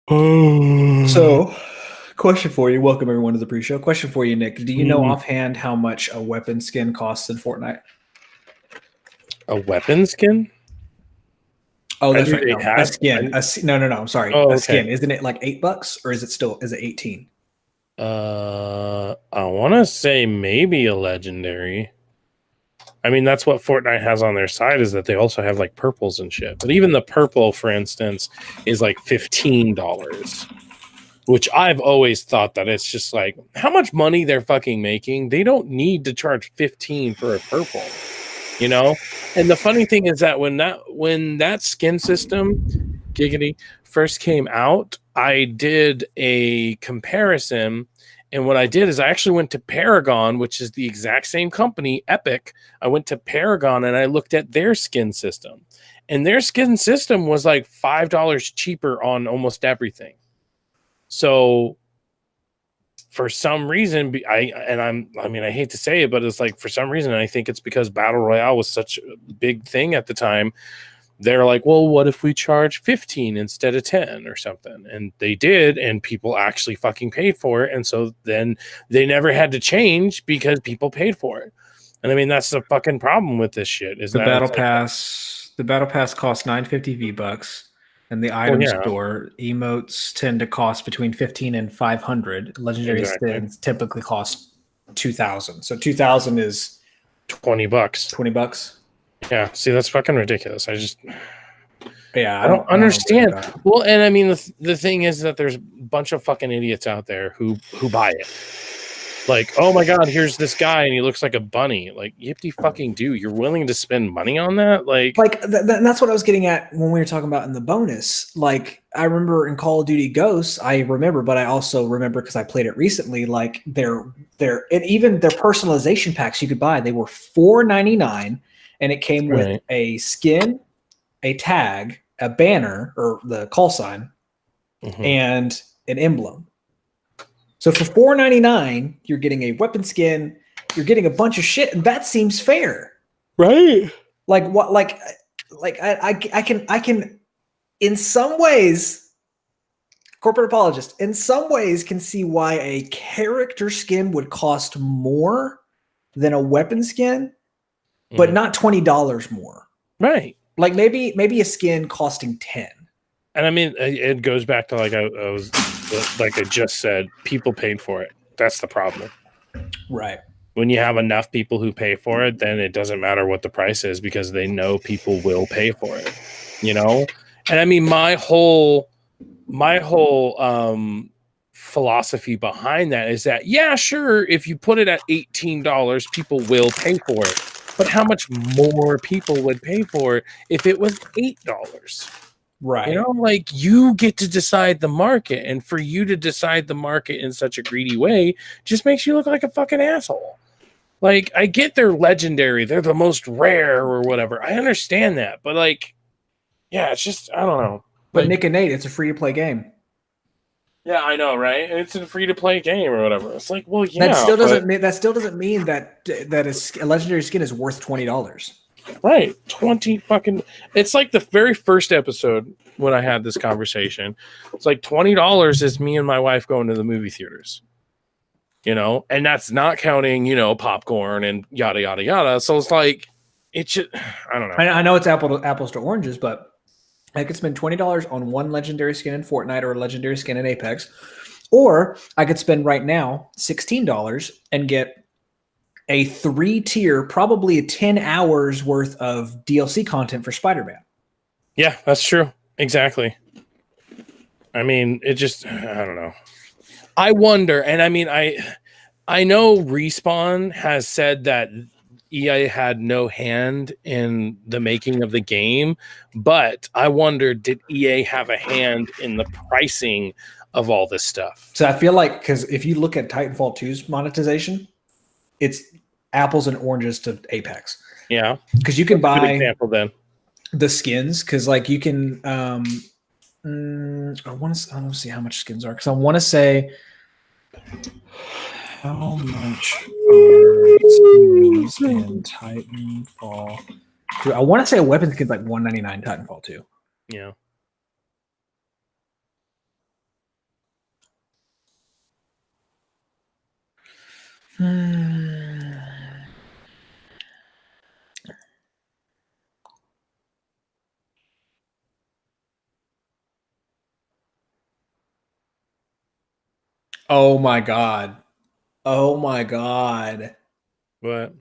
So, question for you. Welcome everyone to the pre-show. Question for you, Nick. Do you know offhand how much a weapon skin costs in Fortnite? A weapon skin? Oh, I that's knew right. they No, a had. skin. No. I'm sorry. Oh, A okay. skin. Isn't it like $8 or is it 18? I want to say maybe a legendary. I mean, that's what Fortnite has on their side, is that they also have like purples and shit. But even the purple, for instance, is like $15, which I've always thought that it's just like how much money they're fucking making. They don't need to charge 15 for a purple, you know? And the funny thing is that when that skin system, Giggity, first came out, I did a comparison. And what I did is I actually went to Paragon, which is the exact same company, Epic. I went to Paragon and I looked at their skin system. And their skin system was like $5 cheaper on almost everything. So for some reason, I hate to say it, but it's like for some reason, I think it's because Battle Royale was such a big thing at the time. They're like, well, what if we charge 15 instead of 10 or something? And they did, and people actually fucking paid for it. And so then they never had to change because people paid for it. And I mean, that's the fucking problem with this shit. Is The that battle it's like, pass. The battle pass costs $9.50 V-Bucks, and the item store emotes tend to cost between 15 and 500. Legendary skins typically cost 2,000. So 2,000 is $20. $20. Yeah, see, that's fucking ridiculous. I don't understand. Well, and I mean, the thing is that there's a bunch of fucking idiots out there who buy it. Like, oh my god, here's this guy and he looks like a bunny. Like, yippee fucking do. You're willing to spend money on that? Like that's what I was getting at when we were talking about in the bonus. Like, I remember in Call of Duty Ghosts, but I also remember because I played it recently. Like, and even their personalization packs you could buy, they were $4.99, and it came with a skin, a tag, a banner or the call sign, and an emblem. So for $4.99, you're getting a weapon skin, you're getting a bunch of shit, and that seems fair, right? Like what? Like I can, in some ways, corporate apologist, in some ways, can see why a character skin would cost more than a weapon skin, but not $20 more, right? Like maybe a skin costing 10. And I mean, it goes back to like I just said, people paid for it. That's the problem. Right. When you have enough people who pay for it, then it doesn't matter what the price is because they know people will pay for it, you know? And I mean, my whole philosophy behind that is that, yeah, sure, if you put it at $18, people will pay for it. But how much more people would pay for it if it was $8? Right. You know, like, you get to decide the market, and for you to decide the market in such a greedy way just makes you look like a fucking asshole. Like, I get they're legendary, they're the most rare or whatever. I understand that, but like, yeah, it's just, I don't know. But like, Nick and Nate, it's a free to play game. Yeah, I know, right? It's a free to play game or whatever. It's like, well, yeah, that still doesn't mean that a legendary skin is worth $20. Right. 20 fucking, it's like the very first episode when I had this conversation. It's like $20 is me and my wife going to the movie theaters. You know, and that's not counting, you know, popcorn and yada yada yada. So it's like, it should, I don't know. I know it's apples to oranges, but I could spend $20 on one legendary skin in Fortnite or a legendary skin in Apex, or I could spend right now $16 and get a 3-tier, probably 10 hours worth of DLC content for Spider-Man. Yeah, that's true. Exactly. I mean, it just, I don't know. I wonder, and I mean, I know Respawn has said that EA had no hand in the making of the game, but I wonder, did EA have a hand in the pricing of all this stuff? So I feel like, because if you look at Titanfall 2's monetization, it's apples and oranges to Apex. Yeah, because you can buy good example then the skins, because like you can I want to see how much skins are, because I want to say how much are skins in Titanfall 2. I want to say a weapon skin's like $199 Titanfall 2. Yeah. Oh my god. Oh my god. What?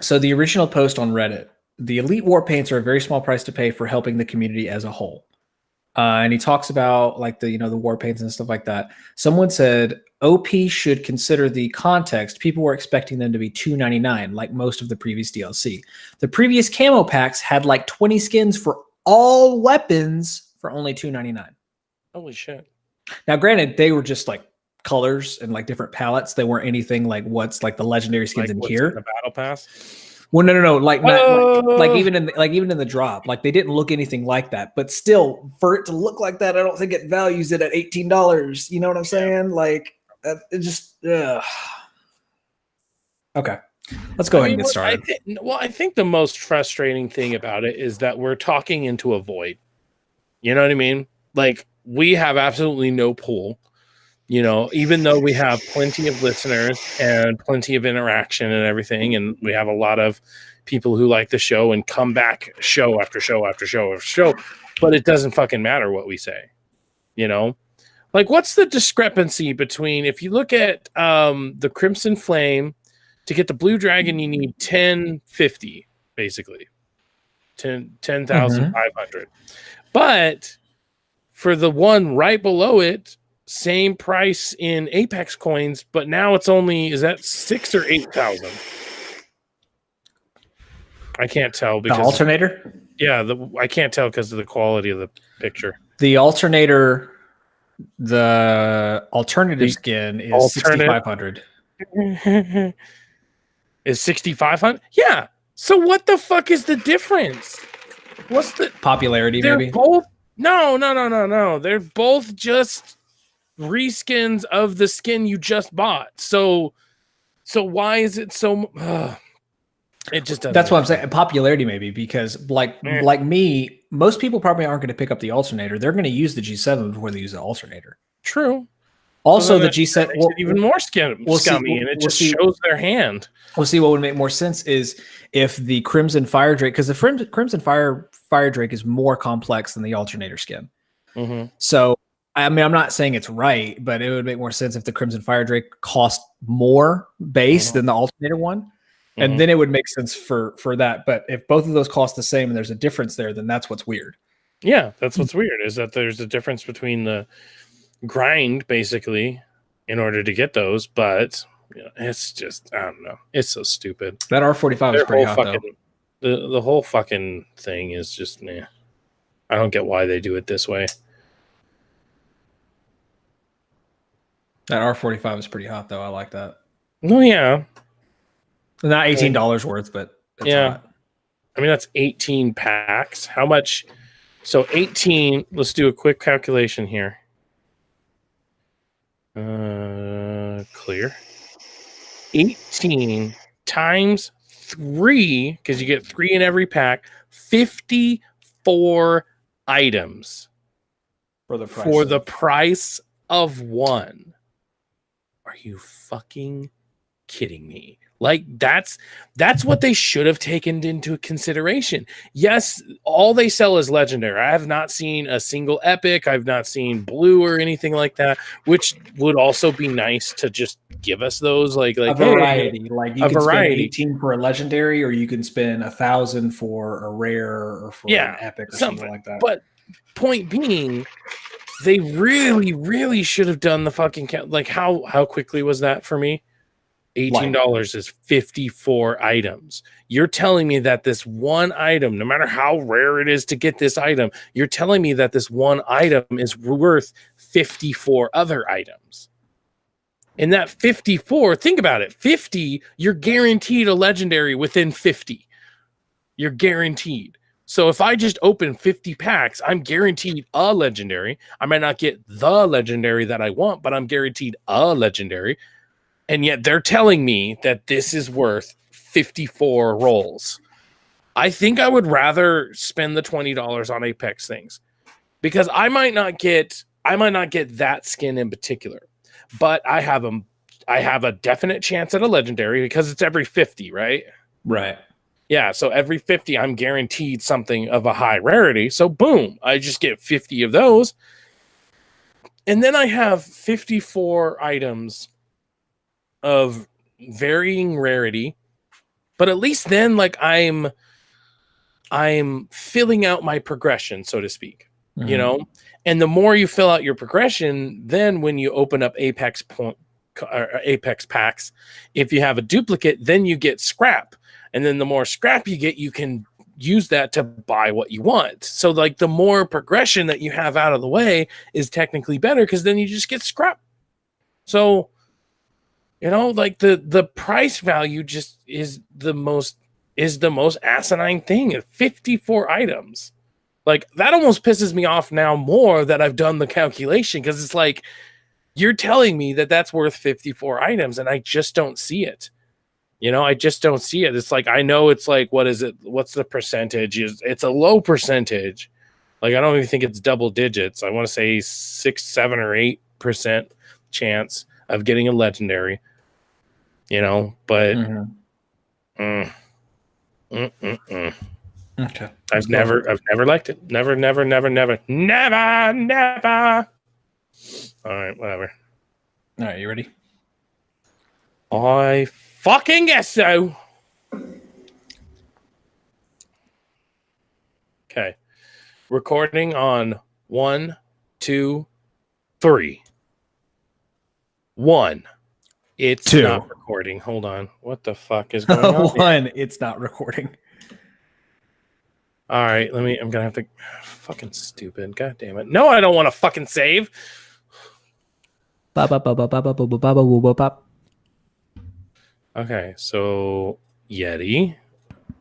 So the original post on Reddit, the elite war paints are a very small price to pay for helping the community as a whole. And he talks about like the war paints and stuff like that. Someone said OP should consider the context. People were expecting them to be $2.99, like most of the previous DLC. The previous camo packs had like 20 skins for all weapons for only $2.99. Holy shit! Now, granted, they were just like colors and like different palettes. They weren't anything like what's like the legendary skins Like in what's here. in the battle pass. Well, no, like not like even in the drop, like they didn't look anything like that. But still, for it to look like that, I don't think it values it at $18. You know what I'm saying? Like it just. Okay, let's go ahead and get started. I think the most frustrating thing about it is that we're talking into a void. You know what I mean? Like we have absolutely no pull. You know, even though we have plenty of listeners and plenty of interaction and everything, and we have a lot of people who like the show and come back show after show after show after show, but it doesn't fucking matter what we say. You know, like what's the discrepancy between if you look at the Crimson Flame to get the Blue Dragon, you need 1050 basically 10,500, but for the one right below it. Same price in Apex coins, but now it's only is that 6,000 or 8,000? I can't tell because the alternator. I can't tell because of the quality of the picture. The alternative skin is 6,500. Is 6,500? Yeah. So what the fuck is the difference? What's the popularity? They're maybe both no. They're both just reskins of the skin you just bought. So why is it so it just doesn't that's what I'm saying. Popularity maybe because like me, most people probably aren't going to pick up the alternator. They're going to use the G7 before they use the alternator. True. Also, the G7 makes it even more scummy, and it just shows their hand. We'll see. What would make more sense is if the Crimson Fire Drake, because the Crimson Fire Drake is more complex than the alternator skin. Mm-hmm. So I mean, I'm not saying it's right, but it would make more sense if the Crimson Fire Drake cost more base than the alternator one. And then it would make sense for that. But if both of those cost the same and there's a difference there, then that's what's weird. Yeah, that's what's weird is that there's a difference between the grind, basically, in order to get those. But you know, it's just, I don't know. It's so stupid. That R45 is pretty hot, though. The whole fucking thing is just, I don't get why they do it this way. That R45 is pretty hot, though. I like that. Oh, yeah. Not $18 worth, but it's hot. I mean, that's 18 packs. How much? So 18, let's do a quick calculation here. Clear. 18 times 3, because you get 3 in every pack, 54 items for the price of 1. Are you fucking kidding me? Like that's what they should have taken into consideration. Yes, all they sell is legendary. I have not seen a single epic. I've not seen blue or anything like that, which would also be nice to just give us those like a variety. Hey, like you can spend 18 for a legendary, or you can spend 1,000 for a rare or for an epic or something like that. But point being, they really should have done the fucking count. Like how quickly was that for me? $18 is 54 items. You're telling me that this one item, no matter how rare it is to get this item, you're telling me that this one item is worth 54 other items. And that 54, think about it, 50, you're guaranteed a legendary within 50. You're guaranteed. So if I just open 50 packs, I'm guaranteed a legendary. I might not get the legendary that I want, but I'm guaranteed a legendary. And yet they're telling me that this is worth 54 rolls. I think I would rather spend the $20 on Apex things because I might not get that skin in particular, but I have I have a definite chance at a legendary because it's every 50, right? Right. Yeah, so every 50, I'm guaranteed something of a high rarity. So boom, I just get 50 of those. And then I have 54 items of varying rarity. But at least then, like, I'm filling out my progression, so to speak. Mm-hmm. You know? And the more you fill out your progression, then when you open up Apex packs, if you have a duplicate, then you get scrap. And then the more scrap you get, you can use that to buy what you want. So like the more progression that you have out of the way is technically better because then you just get scrap. So, you know, like the price value just is the most asinine thing. 54 items. Like that almost pisses me off now more that I've done the calculation because it's like you're telling me that that's worth 54 items and I just don't see it. You know, I just don't see it. It's like, I know it's like, what is it? What's the percentage? It's a low percentage. Like, I don't even think it's double digits. I want to say 6, 7, or 8% chance of getting a legendary, you know, but Okay. I've never liked it. Never. All right, whatever. All right, you ready? I fucking guess so. Okay. Recording on 1, 2, 3. 1. It's 2. not recording. Hold on. What the fuck is going on? 1. It's not recording. All right. I'm gonna have to. Fucking stupid. God damn it. No, I don't want to fucking save. Okay, so Yeti.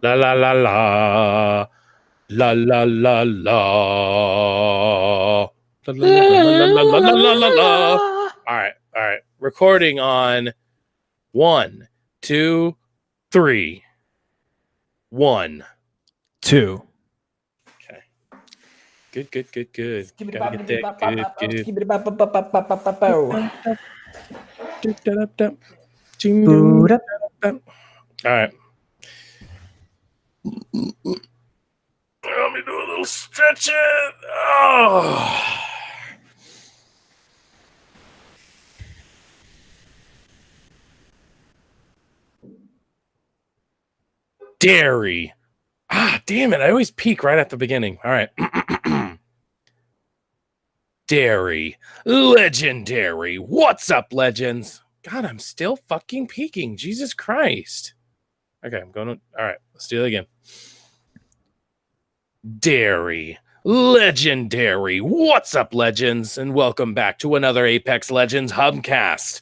La la la la. La la la la. La la la la la. All right. Recording on 1, 2, 3. 1, 2. Okay. Good. Gotta get that good. All right. Let me do a little stretching. Oh. Dairy. Damn it. I always peak right at the beginning. All right. Dairy. Legendary. What's up, legends? God, I'm still fucking peaking. Jesus Christ. Okay, I'm going to... All right, let's do it again. Dairy. Legendary. What's up, legends? And welcome back to another Apex Legends HUBcast.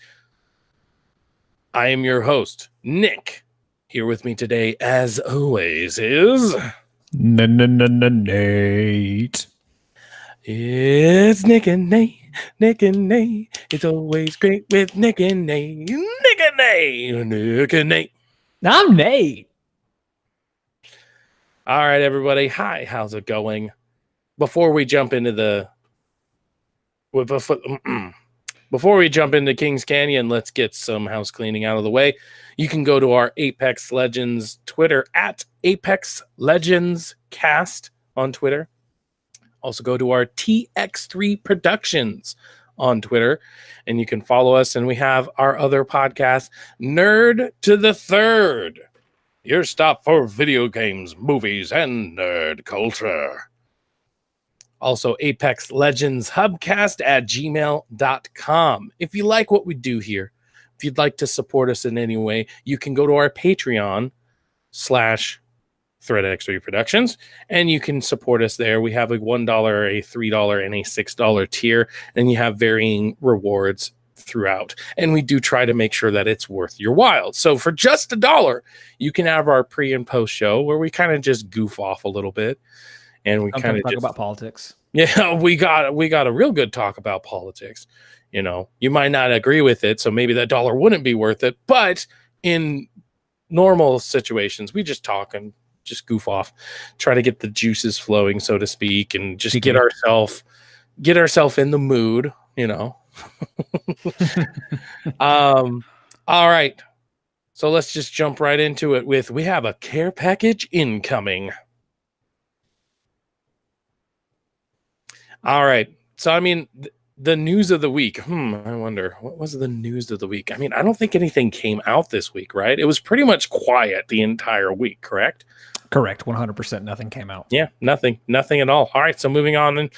I am your host, Nick. Here with me today, as always, is... Nate. It's Nick and Nate. Nick and Nate. It's always great with Nick and Nate. Nick and Nate. Nick and Nate. I'm Nate. All right, everybody. Hi, how's it going? Before we jump into Kings Canyon, let's get some house cleaning out of the way. You can go to our Apex Legends Twitter at Apex Legends Cast on Twitter. Also go to our TX3 Productions on Twitter, and you can follow us. And we have our other podcast, Nerd to the Third, your stop for video games, movies, and nerd culture. Also, Apex Legends HUBcast at gmail.com. If you like what we do here, if you'd like to support us in any way, you can go to our Patreon /ThreadX3 Productions, and you can support us there. We have a $1, a $3, and a $6 tier, and you have varying rewards throughout. And we do try to make sure that it's worth your while. So for just $1, you can have our pre and post show where we kind of just goof off a little bit. And we kind of talk about politics. Yeah, we got a real good talk about politics. You know, you might not agree with it, so maybe that $1 wouldn't be worth it. But in normal situations, we just talk and just goof off, try to get the juices flowing, so to speak, and just get ourselves in the mood. You know, All right. So let's just jump right into it with we have a care package incoming. All right. So, I mean, the news of the week. I wonder, what was the news of the week? I mean, I don't think anything came out this week, right? It was pretty much quiet the entire week, correct? Correct. 100%. Nothing came out. Yeah, nothing at all. All right, so moving on. And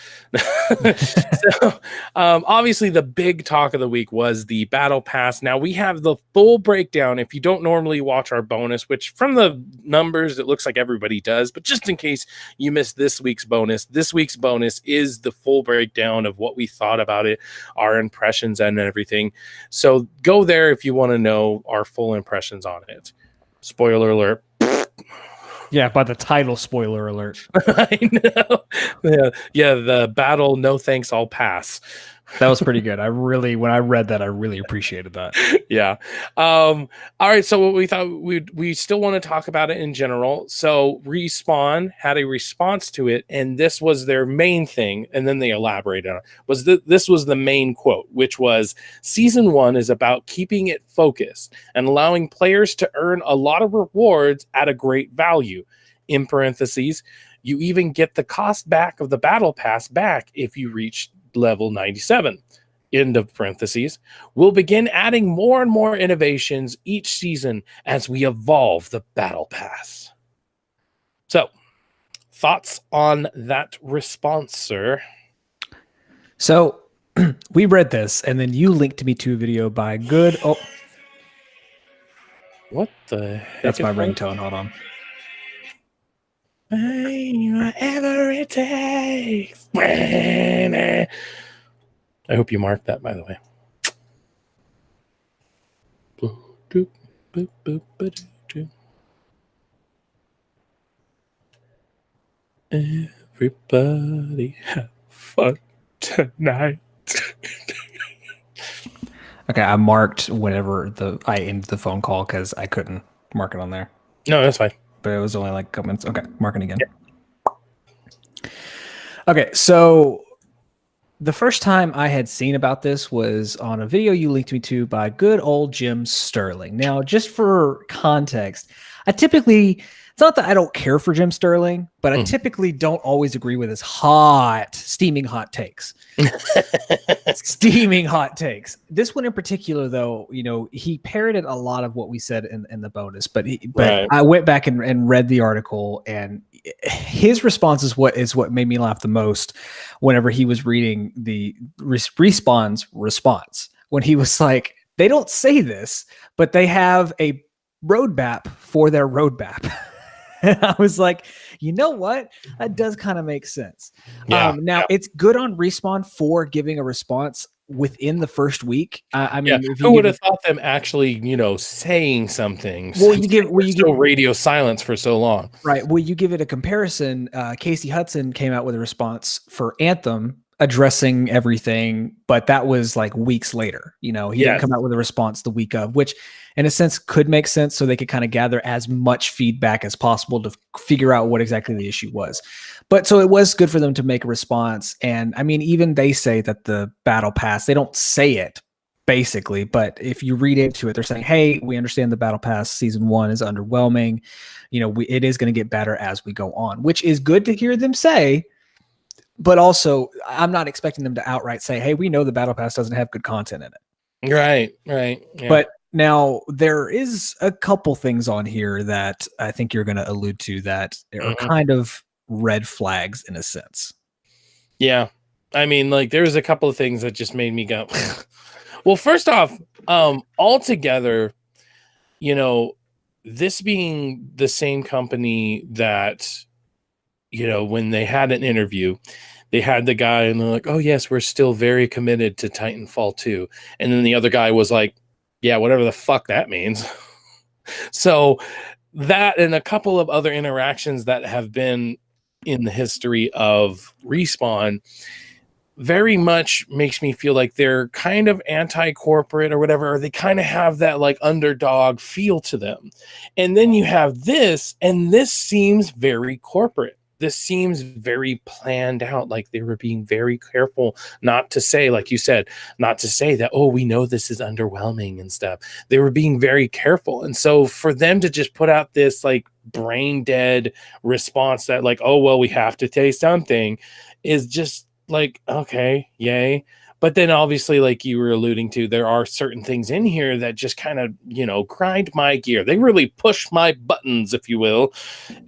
so, obviously, the big talk of the week was the battle pass. Now we have the full breakdown. If you don't normally watch our bonus, which from the numbers it looks like everybody does, but just in case you missed this week's bonus is the full breakdown of what we thought about it, our impressions and everything. So go there if you want to know our full impressions on it. Spoiler alert. Yeah, by the title, spoiler alert. I know. Yeah, the battle, no thanks, I'll pass. That was pretty good. When I read that, I really appreciated that. Yeah. All right. So what we thought we still want to talk about it in general. So Respawn had a response to it, and this was their main thing. And then they elaborated on it. This was the main quote, which was Season 1 is about keeping it focused and allowing players to earn a lot of rewards at a great value. In parentheses, you even get the cost back of the battle pass back if you reach level 97. End of parentheses. We'll begin adding more and more innovations each season as we evolve the battle pass. So, thoughts on that response, sir? So, we read this, and then you linked me to a video by good. Oh, what the heck? That's my ringtone. Hold on. Whatever it takes. I hope you marked that, by the way. Everybody have fun tonight. Okay, I marked whenever I ended the phone call because I couldn't mark it on there. No, that's fine. But it was only like a couple minutes. Okay, marking again. Yeah. Okay, so the first time I had seen about this was on a video you linked me to by good old Jim Sterling. Now, just for context, it's not that I don't care for Jim Sterling, but I typically don't always agree with his steaming hot takes. Steaming hot takes. This one in particular, though, he parroted a lot of what we said in the bonus, but right. I went back and read the article, and his response is what made me laugh the most whenever he was reading the Respawn's response, when he was like, they don't say this, but they have a roadmap for their roadmap. And I was like, you know what? That does kind of make sense. Yeah, It's good on Respawn for giving a response within the first week. I mean, who would have thought them actually, saying something? Well, you give radio silence for so long, right? Well, you give it a comparison. Casey Hudson came out with a response for Anthem addressing everything, but that was like weeks later. He didn't come out with a response the week of, which in a sense could make sense, so they could kind of gather as much feedback as possible to figure out what exactly the issue was. But so it was good for them to make a response. And I mean, even they say that the battle pass, they don't say it basically, but if you read into it, they're saying, hey, we understand the battle pass season 1 is underwhelming. It is going to get better as we go on, which is good to hear them say. But also, I'm not expecting them to outright say, hey, we know the battle pass doesn't have good content in it. Right. Yeah. But now there is a couple things on here that I think you're going to allude to that are kind of red flags in a sense. Yeah. I mean, like, there's a couple of things that just made me go, well, first off, altogether, this being the same company that, when they had an interview, they had the guy and they're like, oh yes, we're still very committed to Titanfall 2. And then the other guy was like, yeah, whatever the fuck that means. So that and a couple of other interactions that have been in the history of Respawn very much makes me feel like they're kind of anti-corporate or whatever, or they kind of have that like underdog feel to them. And then you have this, and this seems very corporate. this seems very planned out. Like they were being very careful not to say, like you said, not to say that, oh, we know this is underwhelming and stuff. They were being very careful. And so for them to just put out this like brain dead response that like, oh, well, we have to taste something is just like, okay, yay. But then obviously, like you were alluding to, there are certain things in here that just kind of, grind my gear. They really push my buttons, if you will.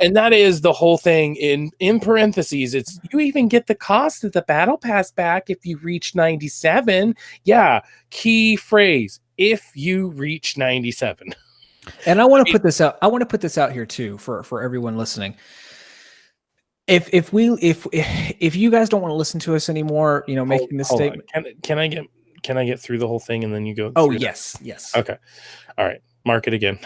And that is the whole thing in parentheses. It's you even get the cost of the battle pass back if you reach 97. Yeah. Key phrase. If you reach 97. And I want to put this out. I want to put this out here too for everyone listening. If you guys don't want to listen to us anymore, making this statement. Can I get through the whole thing and then you go? Oh, yes. Okay. All right. Mark it again.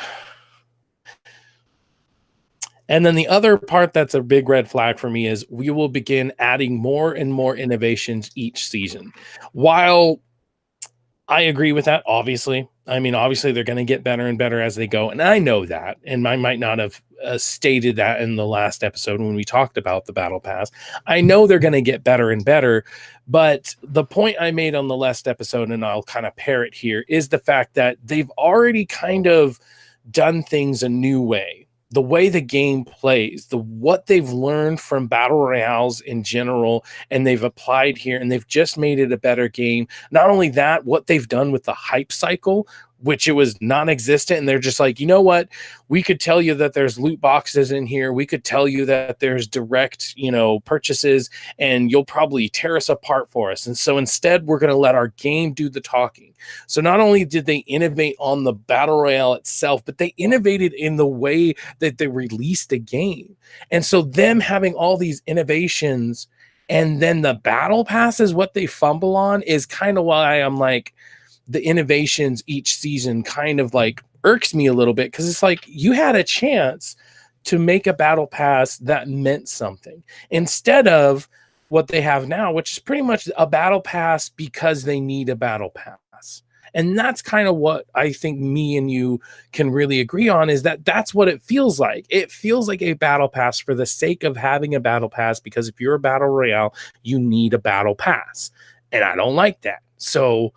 And then the other part that's a big red flag for me is we will begin adding more and more innovations each season. While I agree with that, obviously. I mean, obviously they're going to get better and better as they go. And I know that. And I might not have stated that in the last episode when we talked about the battle pass. I know they're going to get better and better. But the point I made on the last episode, and I'll kind of parrot here, is the fact that they've already kind of done things a new way. The way the game plays, what they've learned from battle royales in general, and they've applied here, and they've just made it a better game. Not only that, what they've done with the hype cycle, which it was non-existent, and they're just like, you know what? We could tell you that there's loot boxes in here. We could tell you that there's direct, purchases, and you'll probably tear us apart for us. And so instead, we're going to let our game do the talking. So not only did they innovate on the battle royale itself, but they innovated in the way that they released the game. And so them having all these innovations and then the battle pass is what they fumble on is kind of why I'm like, the innovations each season kind of like irks me a little bit, because it's like you had a chance to make a battle pass that meant something instead of what they have now, which is pretty much a battle pass because they need a battle pass. And that's kind of what I think me and you can really agree on, is that that's what it feels like. It feels like a battle pass for the sake of having a battle pass, because if you're a battle royale, you need a battle pass. And I don't like that. So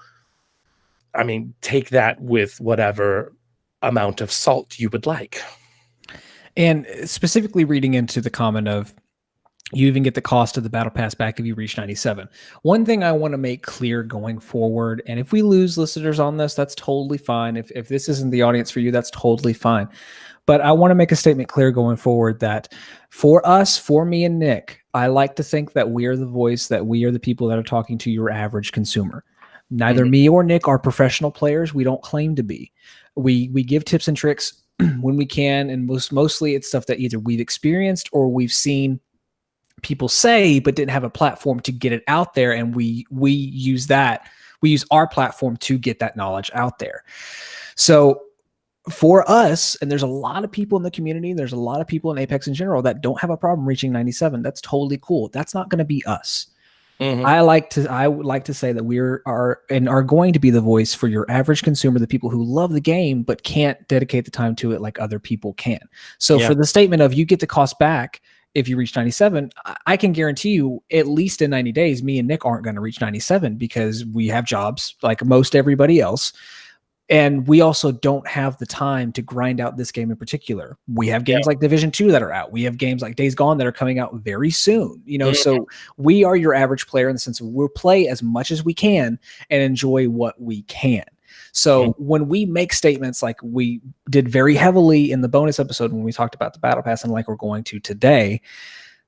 I mean, take that with whatever amount of salt you would like. And specifically reading into the comment of you even get the cost of the battle pass back if you reach 97. One thing I want to make clear going forward, and if we lose listeners on this, that's totally fine. If this isn't the audience for you, that's totally fine. But I want to make a statement clear going forward that for us, for me and Nick, I like to think that we are the voice, that we are the people that are talking to your average consumer. Neither me or Nick are professional players. We don't claim to be. We give tips and tricks when we can, and mostly it's stuff that either we've experienced or we've seen people say, but didn't have a platform to get it out there, and we use that. We use our platform to get that knowledge out there. So for us, and there's a lot of people in the community, there's a lot of people in Apex in general that don't have a problem reaching 97. That's totally cool. That's not going to be us. Mm-hmm. I would like to say that we are going to be the voice for your average consumer, the people who love the game but can't dedicate the time to it like other people can. So for the statement of you get the cost back if you reach 97, I can guarantee you at least in 90 days, me and Nick aren't going to reach 97 because we have jobs like most everybody else. And we also don't have the time to grind out this game in particular. We have games like Division 2 that are out. We have games like Days Gone that are coming out very soon. So we are your average player in the sense of we'll play as much as we can and enjoy what we can. So when we make statements like we did very heavily in the bonus episode when we talked about the Battle Pass and like we're going to today,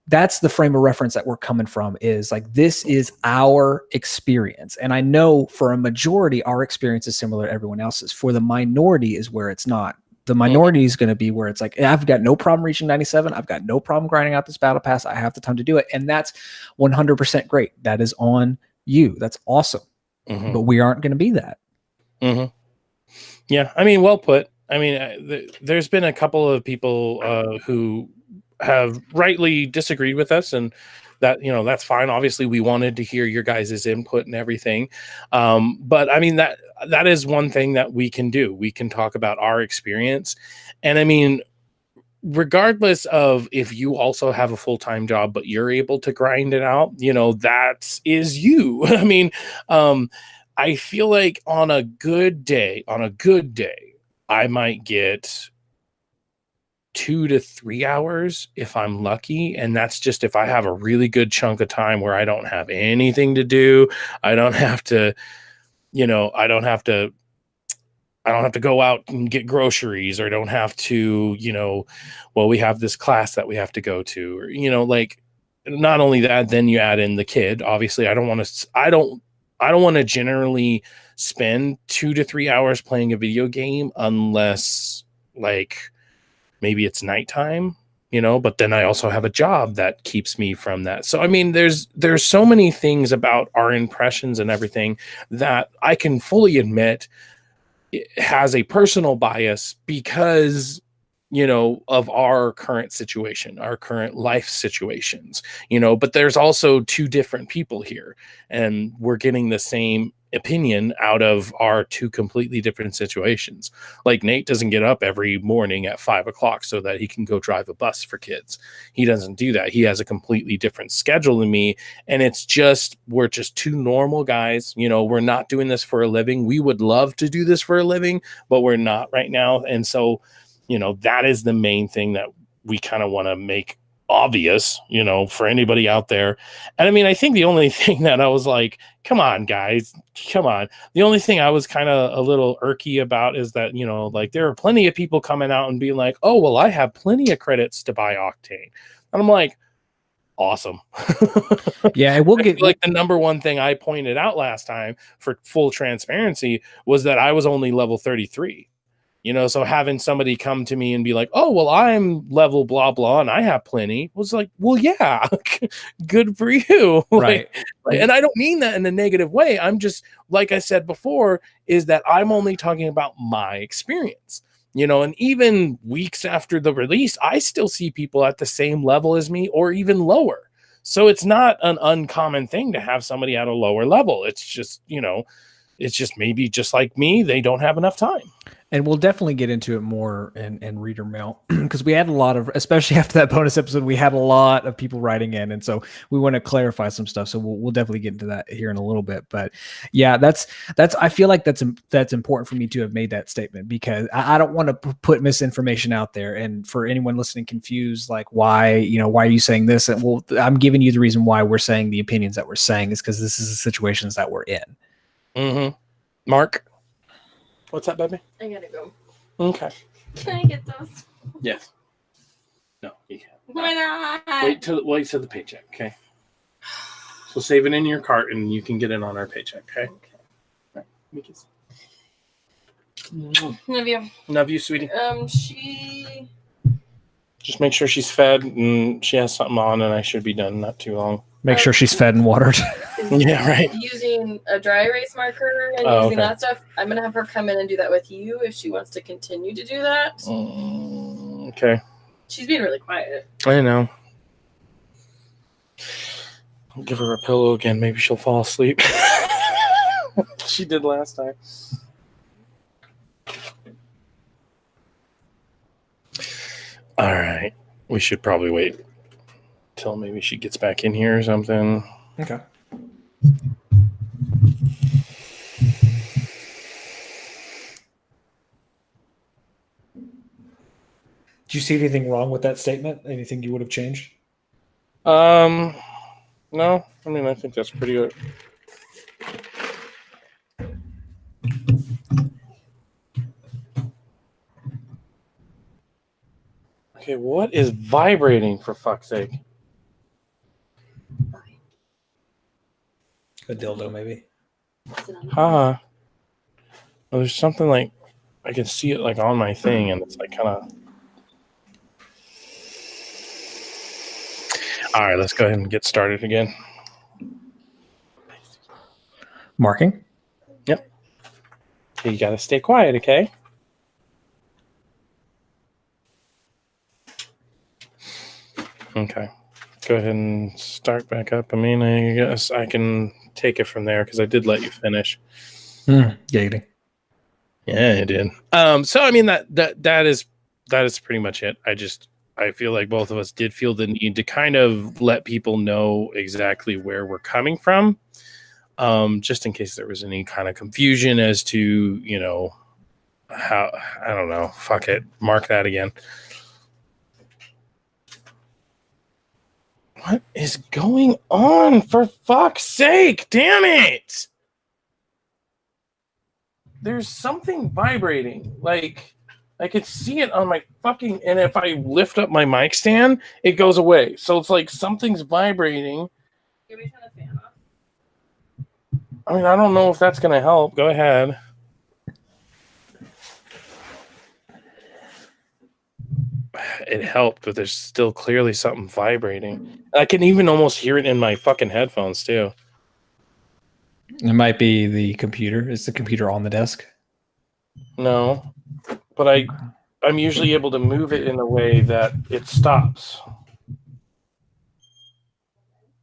that's the frame of reference that we're coming from, is like, this is our experience. And I know for a majority, our experience is similar to everyone else's. For the minority is where it's not. The minority is going to be where it's like, I've got no problem reaching 97. I've got no problem grinding out this battle pass. I have the time to do it. And that's 100% great. That is on you. That's awesome. But we aren't going to be that. Yeah. I mean, well put. I mean, there's been a couple of people who have rightly disagreed with us, and that, that's fine. Obviously we wanted to hear your guys' input and everything. But I mean, that is one thing that we can do. We can talk about our experience. And I mean, regardless of if you also have a full-time job, but you're able to grind it out, that is you. I mean, I feel like on a good day, I might get 2 to 3 hours if I'm lucky. And that's just if I have a really good chunk of time where I don't have anything to do. I don't have to, I don't have to go out and get groceries, or don't have to, we have this class that we have to go to, or, like, not only that, then you add in the kid. Obviously, I don't want to generally spend 2 to 3 hours playing a video game unless, like, maybe it's nighttime, but then I also have a job that keeps me from that. So, I mean, there's so many things about our impressions and everything that I can fully admit it has a personal bias because, of our current situation, our current life situations, but there's also two different people here, and we're getting the same opinion out of our two completely different situations. Like, Nate doesn't get up every morning at 5:00 so that he can go drive a bus for kids. He doesn't do that. He has a completely different schedule than me. And we're just two normal guys. We're not doing this for a living. We would love to do this for a living, but we're not right now. And so, that is the main thing that we kind of want to make obvious, for anybody out there. And I mean, I think the only thing that I was like, come on, guys, come on. The only thing I was kind of a little irky about is that, like, there are plenty of people coming out and being like, oh, well, I have plenty of credits to buy Octane. And I'm like, awesome. Yeah, we'll get like the number one thing I pointed out last time, for full transparency, was that I was only level 33. So having somebody come to me and be like, oh, well, I'm level blah, blah, and I have plenty, was like, well, yeah, good for you. Right. And I don't mean that in a negative way. I'm just, like I said before, is that I'm only talking about my experience, and even weeks after the release, I still see people at the same level as me or even lower. So it's not an uncommon thing to have somebody at a lower level. It's just, it's just maybe just like me, they don't have enough time. And we'll definitely get into it more in reader mail, because we had a lot of, especially after that bonus episode, we had a lot of people writing in. And so we want to clarify some stuff. So we'll definitely get into that here in a little bit. But yeah, I feel like that's important for me to have made that statement, because I don't want to put misinformation out there. And for anyone listening confused, like, why are you saying this? And well, I'm giving you the reason why we're saying the opinions that we're saying is because this is the situations that we're in. Mm-hmm. Mark? What's that, baby? I gotta go. Okay. Can I get those? Yes. No, you can't. Why not? Wait till the paycheck, okay? So save it in your cart and you can get it on our paycheck, okay? All right. Love you. Love you, sweetie. She... Just make sure she's fed and she has something on, and I should be done not too long. Make sure she's fed and watered. Yeah, right. Using a dry erase marker and using that stuff. I'm going to have her come in and do that with you if she wants to continue to do that. Okay. She's being really quiet. I know. I'll give her a pillow again. Maybe she'll fall asleep. She did last time. All right. We should probably wait till maybe she gets back in here or something. Okay. Do you see anything wrong with that statement? Anything you would have changed? No. I mean, I think that's pretty good. Okay, what is vibrating, for fuck's sake? A dildo, maybe. Well, there's something like I can see it like on my thing, and it's like kind of. All right, let's go ahead and get started again. Marking? Yep. Okay, you gotta stay quiet, okay? Okay. Go ahead and start back up. I mean, I guess I can take it from there because I did let you finish. Yeah, you did. Yeah, I did. So I mean that is pretty much it. I feel like both of us did feel the need to kind of let people know exactly where we're coming from, just in case there was any kind of confusion as to, you know, how, I don't know, fuck it, mark that again. What is going on, for fuck's sake? Damn it! There's something vibrating. Like, I could see it on my fucking... And if I lift up my mic stand, it goes away. So it's like something's vibrating. Can we turn the fan off? I mean, I don't know if that's going to help. Go ahead. It helped, but there's still clearly something vibrating. I can even almost hear it in my fucking headphones, too. It might be the computer. Is the computer on the desk? No, but I'm usually able to move it in a way that it stops.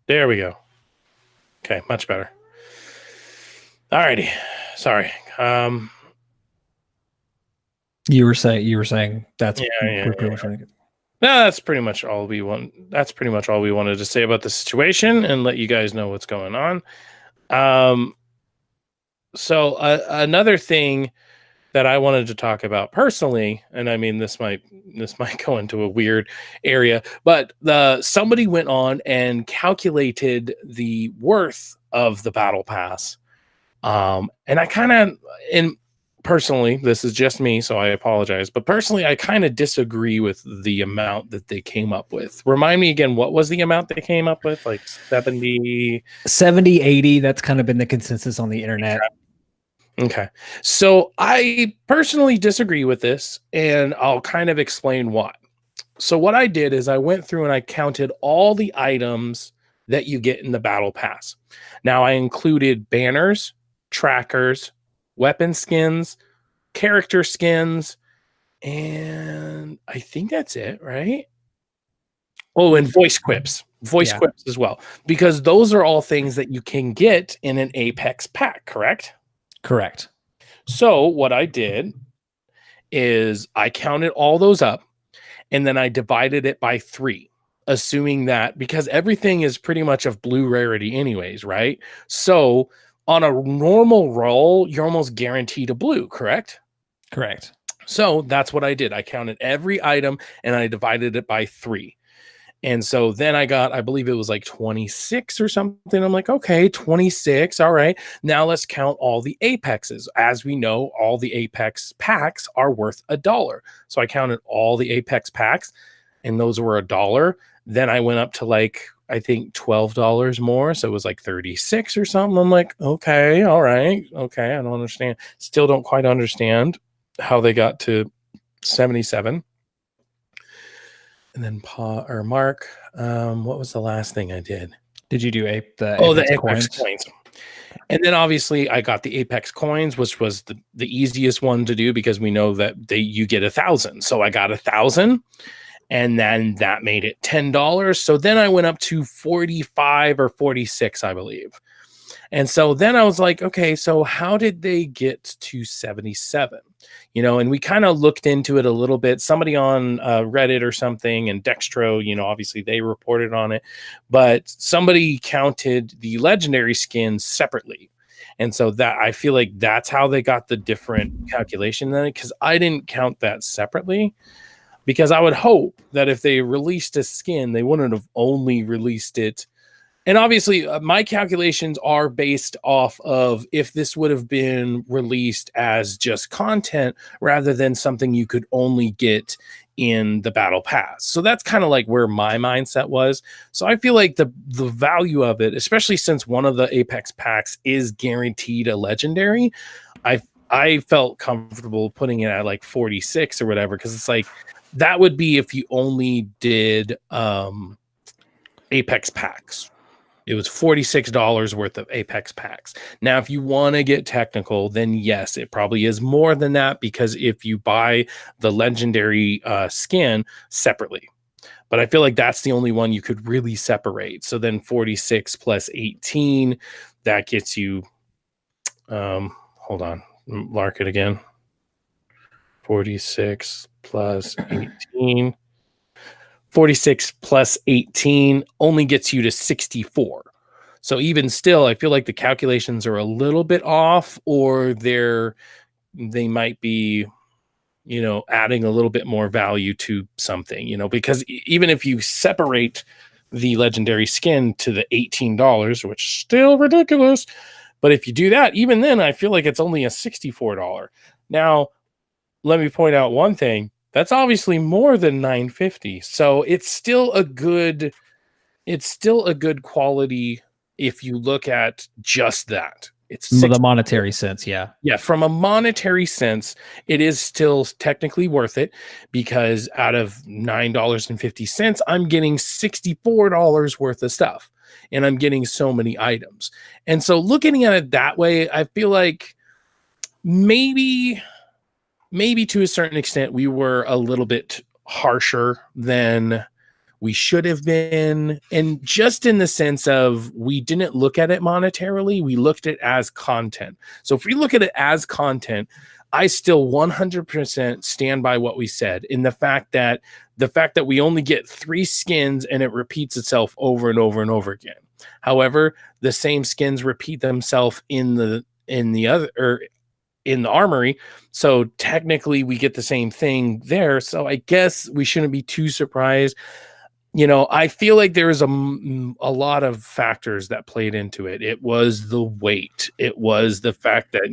There we go. Okay, much better. Alrighty. Sorry. You were saying that's pretty much no, that's pretty much all we want. That's pretty much all we wanted to say about the situation and let you guys know what's going on. So another thing that I wanted to talk about personally, and I mean this might go into a weird area, but somebody went on and calculated the worth of the battle pass, and I kind of, and personally, this is just me, so I apologize, but personally, I kind of disagree with the amount that they came up with. Remind me again, what was the amount they came up with? Like 70, 80. That's kind of been the consensus on the internet. Okay. So I personally disagree with this, and I'll kind of explain why. So what I did is I went through and I counted all the items that you get in the battle pass. Now I included banners, trackers, weapon skins, character skins, and I think that's it, right? Oh, and voice quips. Quips as well. Because those are all things that you can get in an Apex pack, correct? Correct. So what I did is I counted all those up and then I divided it by 3, assuming that because everything is pretty much of blue rarity anyways, right? So on a normal roll, you're almost guaranteed a blue, correct? Correct. So that's what I did. I counted every item and I divided it by 3. And so then I got, I believe it was like 26 or something. I'm like, okay, 26. All right. Now let's count all the Apexes. As we know, all the Apex packs are worth $1. So I counted all the Apex packs and those were $1. Then I went up to like, I think $12 more. So it was like 36 or something. I'm like, okay, all right. Okay. I don't understand. Still don't quite understand how they got to 77. And then Mark, what was the last thing I did? Did you do the Apex coins? And then obviously I got the Apex coins, which was the easiest one to do because we know that you get 1,000. So I got 1,000, and then that made it $10. So then I went up to 45 or 46, I believe. And so then I was like, okay, so how did they get to 77? You know, and we kind of looked into it a little bit. Somebody on Reddit or something, and Dextro, you know, obviously they reported on it, but somebody counted the legendary skins separately. And so that I feel like that's how they got the different calculation then, because I didn't count that separately. Because I would hope that if they released a skin, they wouldn't have only released it. And obviously, my calculations are based off of if this would have been released as just content rather than something you could only get in the battle pass. So that's kind of like where my mindset was. So I feel like the value of it, especially since one of the Apex packs is guaranteed a legendary, I felt comfortable putting it at like 46 or whatever, because it's like that would be if you only did Apex packs. It was $46 worth of Apex packs. Now, if you want to get technical, then yes, it probably is more than that, because if you buy the legendary skin separately. But I feel like that's the only one you could really separate. So then 46 plus 18, that gets you, hold on, mark it again. 46 plus 18. 46 plus 18 only gets you to 64. So even still, I feel like the calculations are a little bit off, or they might be, adding a little bit more value to something, because even if you separate the legendary skin to the $18, which is still ridiculous, but if you do that, even then, I feel like it's only a $64. Now, let me point out one thing. That's obviously more than $9.50. So it's still a good quality if you look at just that. It's the monetary sense, yeah. Yeah, from a monetary sense, it is still technically worth it, because out of $9.50, I'm getting $64 worth of stuff, and I'm getting so many items. And so looking at it that way, I feel like maybe to a certain extent we were a little bit harsher than we should have been, and just in the sense of we didn't look at it monetarily, we looked at it as content. So if we look at it as content, I still 100% stand by what we said in the fact that we only get 3 skins and it repeats itself over and over and over again. However, the same skins repeat themselves in the armory, so technically we get the same thing there. So I guess we shouldn't be too surprised. I feel like there is a lot of factors that played into it. It was the weight. It was the fact that,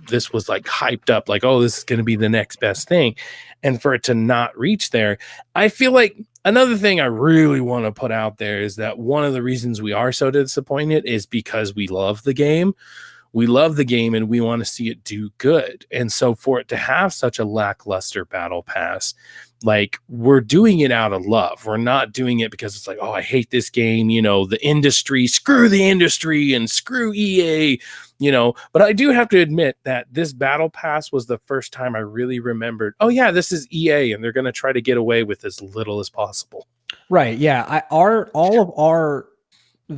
this was like hyped up, like, oh, this is going to be the next best thing. And for it to not reach there, I feel like another thing I really want to put out there is that one of the reasons we are so disappointed is because we love the game. We love the game and we want to see it do good. And so for it to have such a lackluster battle pass, like, we're doing it out of love. We're not doing it because it's like, oh, I hate this game, the industry, screw the industry and screw EA, But I do have to admit that this battle pass was the first time I really remembered, oh yeah, this is EA and they're going to try to get away with as little as possible. Right. Yeah. All of our, I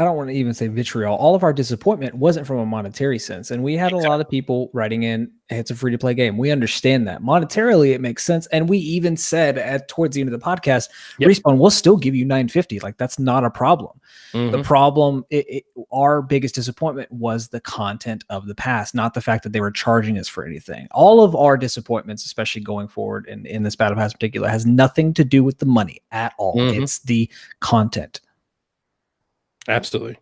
don't want to even say vitriol, all of our disappointment wasn't from a monetary sense. And we had a lot of people writing in, hey, it's a free to play game. We understand that. Monetarily, it makes sense. And we even said towards the end of the podcast, Respawn will still give you $9.50. Like, that's not a problem. Mm-hmm. The problem, our biggest disappointment was the content of the pass, not the fact that they were charging us for anything. All of our disappointments, especially going forward in this battle pass in particular, has nothing to do with the money at all. Mm-hmm. It's the content. Absolutely.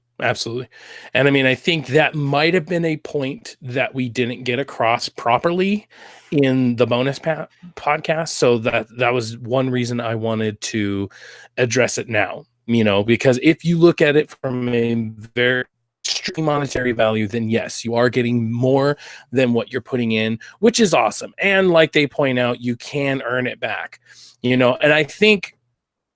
And I mean, I think that might have been a point that we didn't get across properly in the bonus podcast. So that was one reason I wanted to address it now, because if you look at it from a very extreme monetary value, then yes, you are getting more than what you're putting in, which is awesome. And like they point out, you can earn it back, and I think,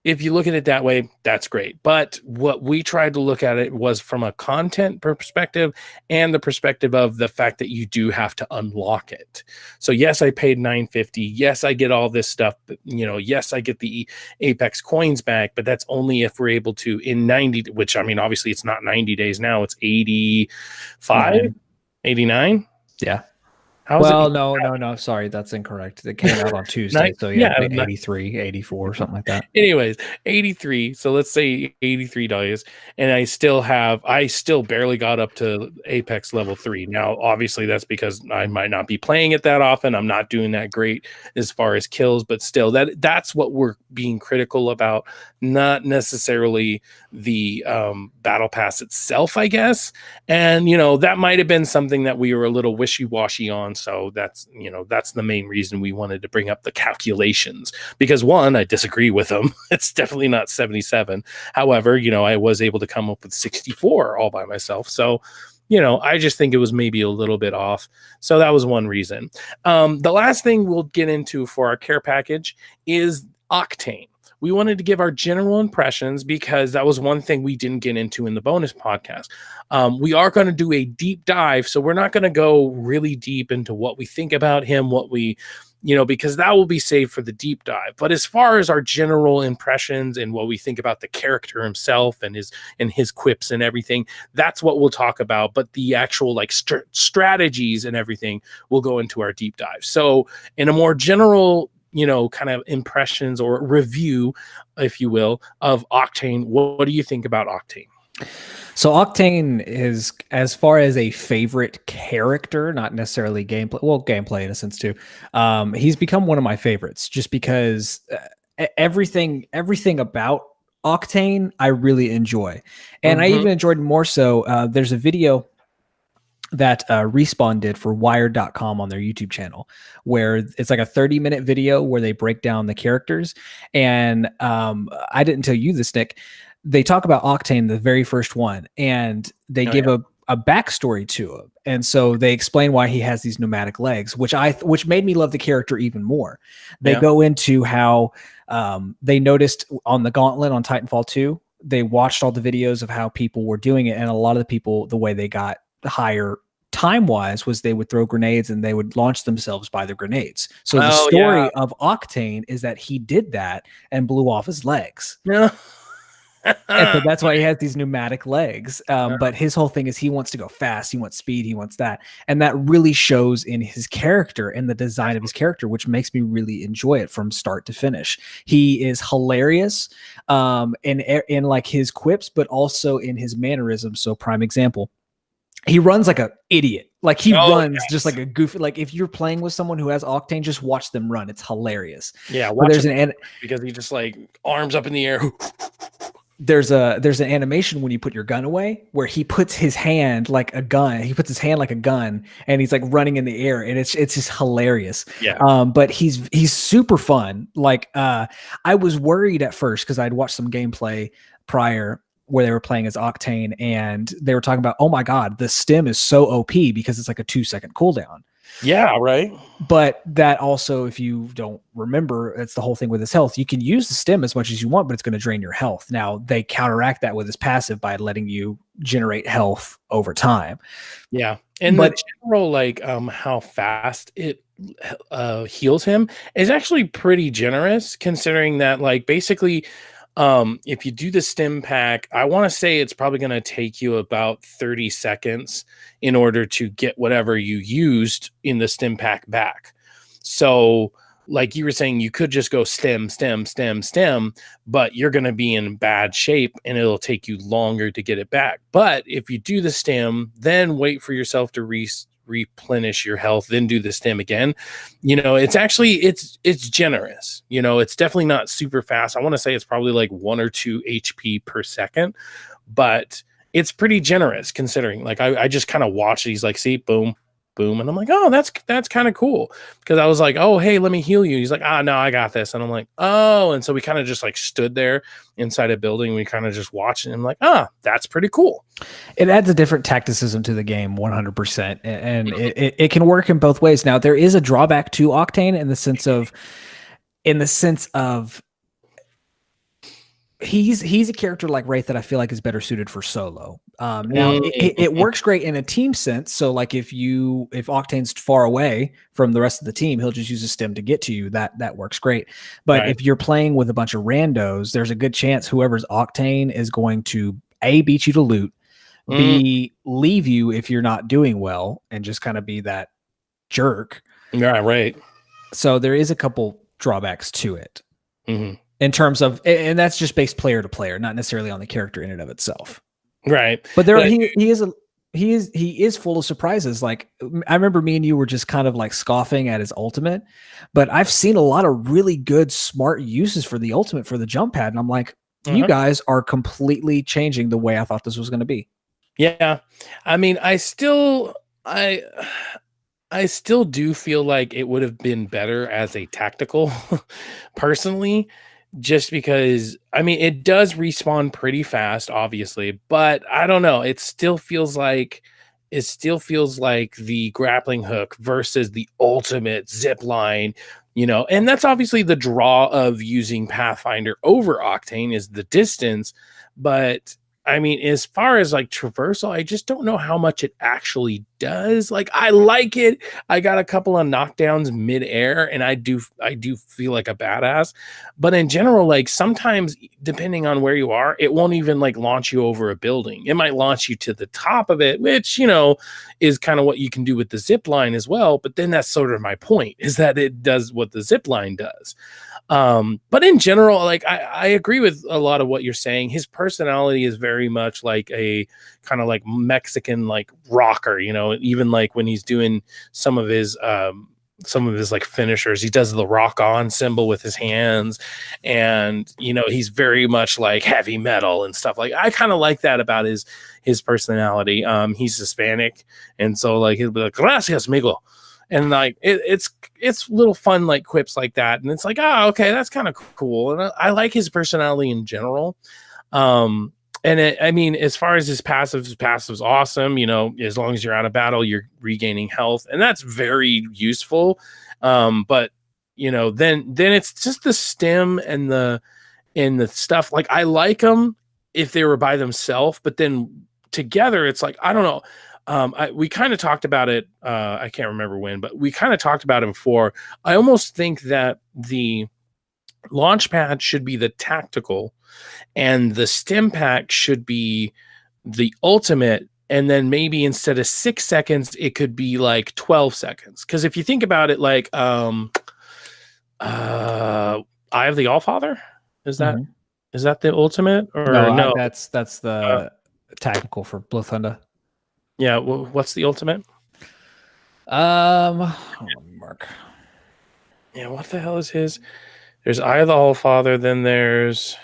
if you look at it that way, that's great. But what we tried to look at it was from a content perspective and the perspective of the fact that you do have to unlock it. So yes, I paid $9.50. Yes, I get all this stuff. But, yes, I get the Apex coins back, but that's only if we're able to in 90, which I mean, obviously it's not 90 days now. It's 85, 89. Yeah. No. Sorry, that's incorrect. It came out on Tuesday. So yeah, 83, 84, something like that. Anyways, 83. So let's say $83. And I still barely got up to Apex level 3. Now, obviously that's because I might not be playing it that often. I'm not doing that great as far as kills, but still that's what we're being critical about, not necessarily the battle pass itself, I guess. And that might have been something that we were a little wishy-washy on. So that's the main reason we wanted to bring up the calculations, because one, I disagree with them. It's definitely not 77. However, I was able to come up with 64 all by myself. So, I just think it was maybe a little bit off. So that was one reason. The last thing we'll get into for our care package is Octane. We wanted to give our general impressions because that was one thing we didn't get into in the bonus podcast. We are going to do a deep dive, so we're not going to go really deep into what we think about him, because that will be saved for the deep dive. But as far as our general impressions and what we think about the character himself and his quips and everything, that's what we'll talk about. But the actual strategies and everything will go into our deep dive. So in a more general kind of impressions or review, if you will, of Octane. What do you think about Octane? So Octane is, as far as a favorite character, not necessarily gameplay, well, gameplay in a sense too. He's become one of my favorites just because everything about Octane I really enjoy. And I even enjoyed more so. There's a video that Respawn did for Wired.com on their YouTube channel, where it's like a 30-minute video where they break down the characters. And I didn't tell you this, Nick. They talk about Octane, the very first one, and they give a backstory to him. And so they explain why he has these pneumatic legs, which made me love the character even more. They go into how they noticed on the Gauntlet on Titanfall 2, they watched all the videos of how people were doing it. And a lot of the people, the way they got higher time-wise was they would throw grenades and they would launch themselves by the grenades. So the story of Octane is that he did that and blew off his legs. Yeah. And so that's why he has these pneumatic legs. But his whole thing is he wants to go fast. He wants speed. He wants that. And that really shows in his character and the design of his character, which makes me really enjoy it from start to finish. He is hilarious in like his quips, but also in his mannerisms. So prime example, he runs like an idiot. Like he runs just like a goofy. Like if you're playing with someone who has Octane, just watch them run. It's hilarious. Yeah, because he just like arms up in the air. There's an animation when you put your gun away where he puts his hand like a gun. He puts his hand like a gun and he's like running in the air, and it's just hilarious. Yeah. But he's super fun. Like I was worried at first because I'd watched some gameplay prior where they were playing as Octane, and they were talking about, oh my God, the stim is so OP because it's like a 2-second cooldown. Yeah, right. But that also, if you don't remember, it's the whole thing with his health. You can use the stim as much as you want, but it's going to drain your health. Now, they counteract that with his passive by letting you generate health over time. Yeah. And the general, like, how fast it heals him is actually pretty generous, considering that, like, basically, if you do the stim pack, I want to say it's probably going to take you about 30 seconds in order to get whatever you used in the stim pack back. So like you were saying, you could just go stim, but you're going to be in bad shape and it'll take you longer to get it back. But if you do the stim, then wait for yourself to replenish your health, then do the stim again. It's actually, it's generous. It's definitely not super fast. I want to say it's probably like 1 or 2 HP per second, but it's pretty generous considering. Like I just kind of watched it. He's like, see, boom, boom. And I'm like, oh, that's kind of cool. Because I was like, oh, hey, let me heal you. He's like, no, I got this. And I'm like, oh. And so we kind of just like stood there inside a building. We kind of just watched it. And I'm like, that's pretty cool. It adds a different tacticism to the game, 100%. And it can work in both ways. Now, there is a drawback to Octane in the sense of he's a character like Wraith that I feel like is better suited for solo. Now it works great in a team sense. So like if Octane's far away from the rest of the team, he'll just use a stim to get to you. That works great. But if you're playing with a bunch of randos, there's a good chance whoever's Octane is going to A, beat you to loot, B, leave you if you're not doing well, and just kind of be that jerk. Yeah, right. So there is a couple drawbacks to it. In terms of, and that's just based player to player, not necessarily on the character in and of itself. Right. But he is full of surprises. Like I remember me and you were just kind of like scoffing at his ultimate, but I've seen a lot of really good, smart uses for the ultimate for the jump pad. And I'm like, you guys are completely changing the way I thought this was going to be. Yeah. I mean, I still do feel like it would have been better as a tactical personally, just because, I mean, it does respawn pretty fast, obviously, but I don't know. It still feels like the grappling hook versus the ultimate zip line, and that's obviously the draw of using Pathfinder over Octane is the distance. But I mean, as far as like traversal, I just don't know how much it actually does. Like, I like it. I got a couple of knockdowns mid-air, and I do feel like a badass. But in general, like sometimes depending on where you are, it won't even like launch you over a building. It might launch you to the top of it, which, you know, is kind of what you can do with the zip line as well. But then that's sort of my point, is that it does what the zip line does. But in general, like I agree with a lot of what you're saying. His personality is very much like a kind of like Mexican like rocker, you know, even like when he's doing some of his like finishers, he does the rock on symbol with his hands, and you know, he's very much like heavy metal and stuff. Like I kind of like that about his personality. He's Hispanic, and so like he'll be like, gracias, amigo. And like it's little fun like quips like that, and it's like, oh, okay, that's kind of cool. And I like his personality in general. And I mean, as far as his passive's awesome. You know, as long as you're out of battle, you're regaining health, and that's very useful. But you know, then it's just the stem and the stuff. Like I like them if they were by themselves, but then together, it's like, I don't know. We kind of talked about it. I can't remember when, but we kind of talked about it before. I almost think that the launch pad should be the tactical, and the stim pack should be the ultimate. And then maybe instead of 6 seconds, it could be like 12 seconds. Because if you think about it, like Eye of the Allfather, is that the ultimate, or no? That's the tactical for Bloodthunder. Yeah, what's the ultimate? Mark. Yeah, what the hell is his? There's Eye of the Allfather, then there's...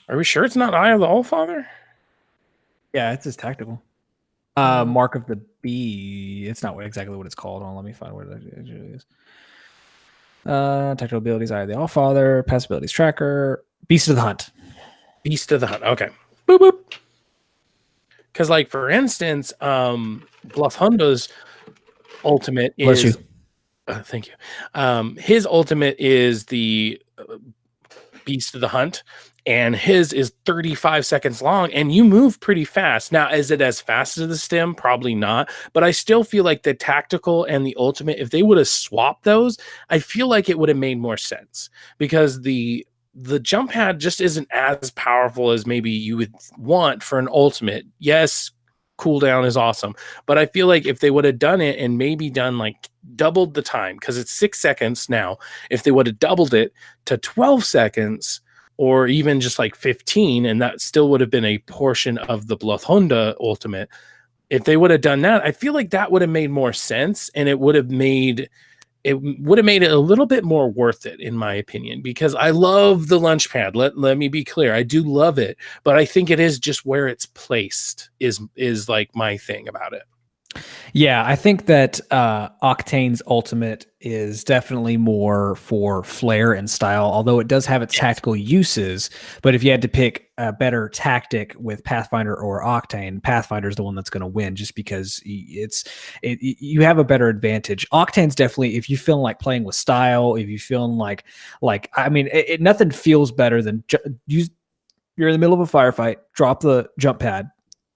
Are we sure it's not Eye of the Allfather? Yeah, it's his tactical. Mark of the Bee. It's not exactly what it's called. Let me find what it actually is. Tactical abilities, Eye of the Allfather, passive abilities tracker, Beast of the Hunt. Beast of the Hunt, okay. Boop, boop. Because, like, for instance, Bloodthunder's ultimate is... Bless you. Thank you. His ultimate is the Beast of the Hunt, and his is 35 seconds long, and you move pretty fast. Now, is it as fast as the stem? Probably not, but I still feel like the tactical and the ultimate, if they would have swapped those, I feel like it would have made more sense, because the jump pad just isn't as powerful as maybe you would want for an ultimate. Yes, cooldown is awesome, but I feel like if they would have done it and maybe done like doubled the time, because it's 6 seconds now, if they would have doubled it to 12 seconds or even just like 15, and that still would have been a portion of the Bloodthunde ultimate, if they would have done that, I feel like that would have made more sense, and it would have made it a little bit more worth it, in my opinion, because I love the launch pad. Let me be clear. I do love it, but I think it is just where it's placed is like my thing about it. Yeah, I think that Octane's ultimate is definitely more for flair and style, although it does have its tactical uses. But if you had to pick a better tactic with Pathfinder or Octane, Pathfinder is the one that's going to win, just because you have a better advantage. Octane's definitely, if you feel like playing with style, if you feel like I mean, nothing feels better than you're in the middle of a firefight, drop the jump pad,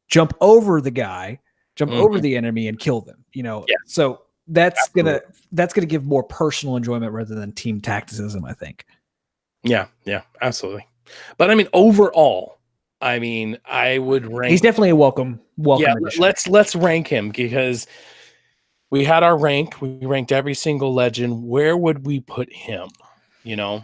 jump over the guy, jump over the enemy and kill them, you know? Yeah. So that's gonna give more personal enjoyment rather than team tacticism, I think. Yeah, absolutely. But I mean, overall, I mean, I would rank... He's definitely a welcome addition. Let's rank him, because we had our rank. We ranked every single legend. Where would we put him? You know?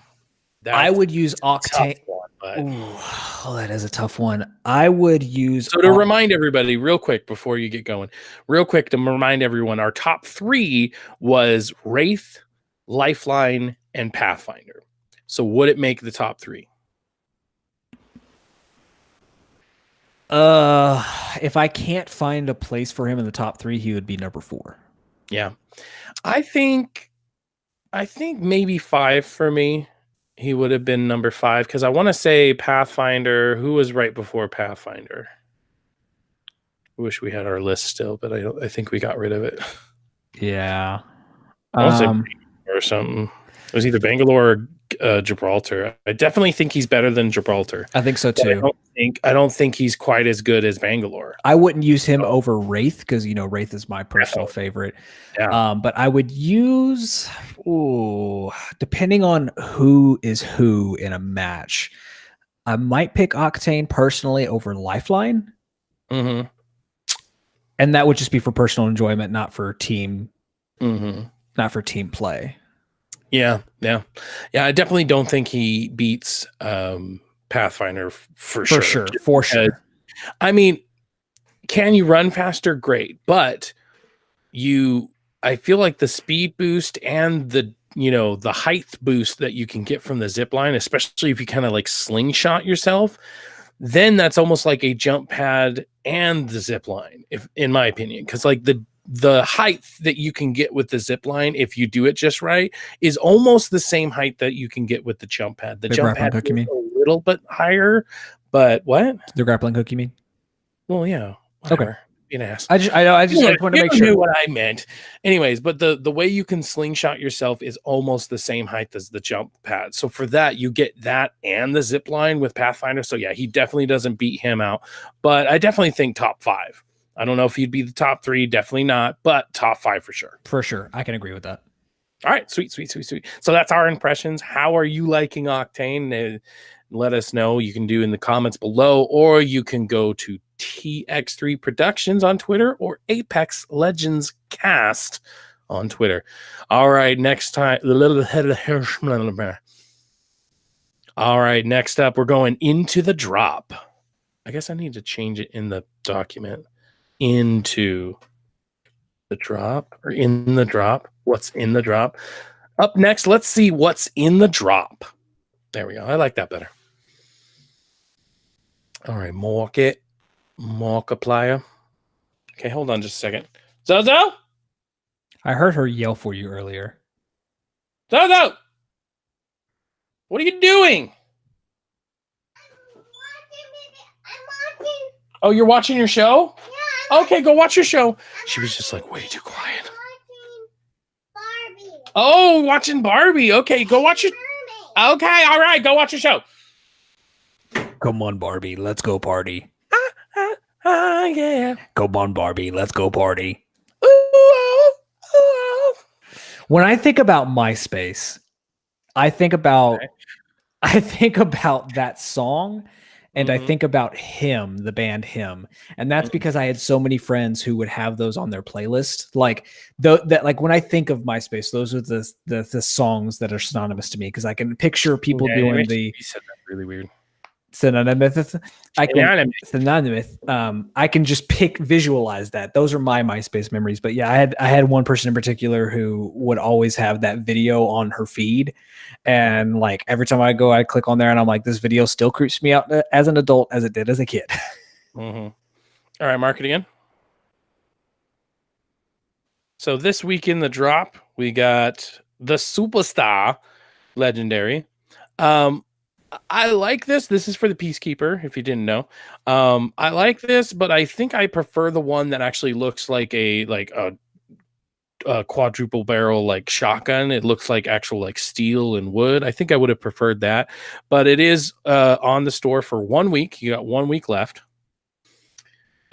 I would use Octane. That is a tough one. I would use... So to remind everybody real quick before you get going, real quick to remind everyone, our top 3 was Wraith, Lifeline, and Pathfinder. So would it make the top 3? If I can't find a place for him in the top 3, he would be number 4. Yeah. I think maybe 5 for me. He would have been number 5, because I want to say Pathfinder. Who was right before Pathfinder? I wish we had our list still, but I think we got rid of it. Yeah. I want to say or something. It was either Bangalore or Gibraltar. I definitely think he's better than Gibraltar. I think so too. I don't think he's quite as good as Bangalore. I wouldn't use him over Wraith because Wraith is my personal favorite. Yeah. But I would use, depending on who is who in a match, I might pick Octane personally over Lifeline. Mm-hmm. And that would just be for personal enjoyment, not for team, not for team play. Yeah. I definitely don't think he beats Pathfinder for sure. For sure. I mean, can you run faster? Great, but I feel like the speed boost and the height boost that you can get from the zip line, especially if you kind of like slingshot yourself, then that's almost like a jump pad and the zip line, in my opinion, because like the height that you can get with the zip line, if you do it just right, is almost the same height that you can get with the jump pad. The jump pad is a little bit higher, but what? The grappling hook, you mean? Well, yeah. Whatever. Okay. Be an ass. I just want to make sure. Knew what I meant. Anyways, but the way you can slingshot yourself is almost the same height as the jump pad. So for that, you get that and the zip line with Pathfinder. So yeah, he definitely doesn't beat him out. But I definitely think top 5. I don't know if he'd be the top 3, definitely not, but top 5 for sure. For sure. I can agree with that. All right, sweet. So that's our impressions. How are you liking Octane? Let us know. You can do in the comments below, or you can go to TX3 Productions on Twitter or Apex Legends Cast on Twitter. All right, next up, we're going into the drop. I guess I need to change it in the document. Into the drop, or in the drop. What's in the drop? Up next, let's see what's in the drop. There we go. I like that better. All right, Markiplier. Okay, hold on just a second. Zozo? I heard her yell for you earlier. Zozo! What are you doing? I'm watching. Oh, you're watching your show? Yeah. Okay, go watch your show. She was just like way too quiet. Barbie. Oh, watching Barbie. Okay, go watch it. Okay, all right, go watch your show. Come on, Barbie, let's go party. Yeah. Come on, Barbie, let's go party. Ooh. When I think about MySpace, I think about that song. And I think about Him, the band Him. And that's because I had so many friends who would have those on their playlist. Like like when I think of MySpace, those are the songs that are synonymous to me, because I can picture people doing the. You said that really weird. Synonymous. I can just visualize that. Those are my MySpace memories. But yeah, I had one person in particular who would always have that video on her feed, and like every time I click on there, and I'm like, this video still creeps me out as an adult as it did as a kid. All right, mark it again. So this week in the drop, we got the Superstar Legendary. I like this. This is for the Peacekeeper, if you didn't know. I like this, but I think I prefer the one that actually looks like a quadruple barrel like shotgun. It looks like actual like steel and wood. I think I would have preferred that, but it is on the store for 1 week. You got 1 week left.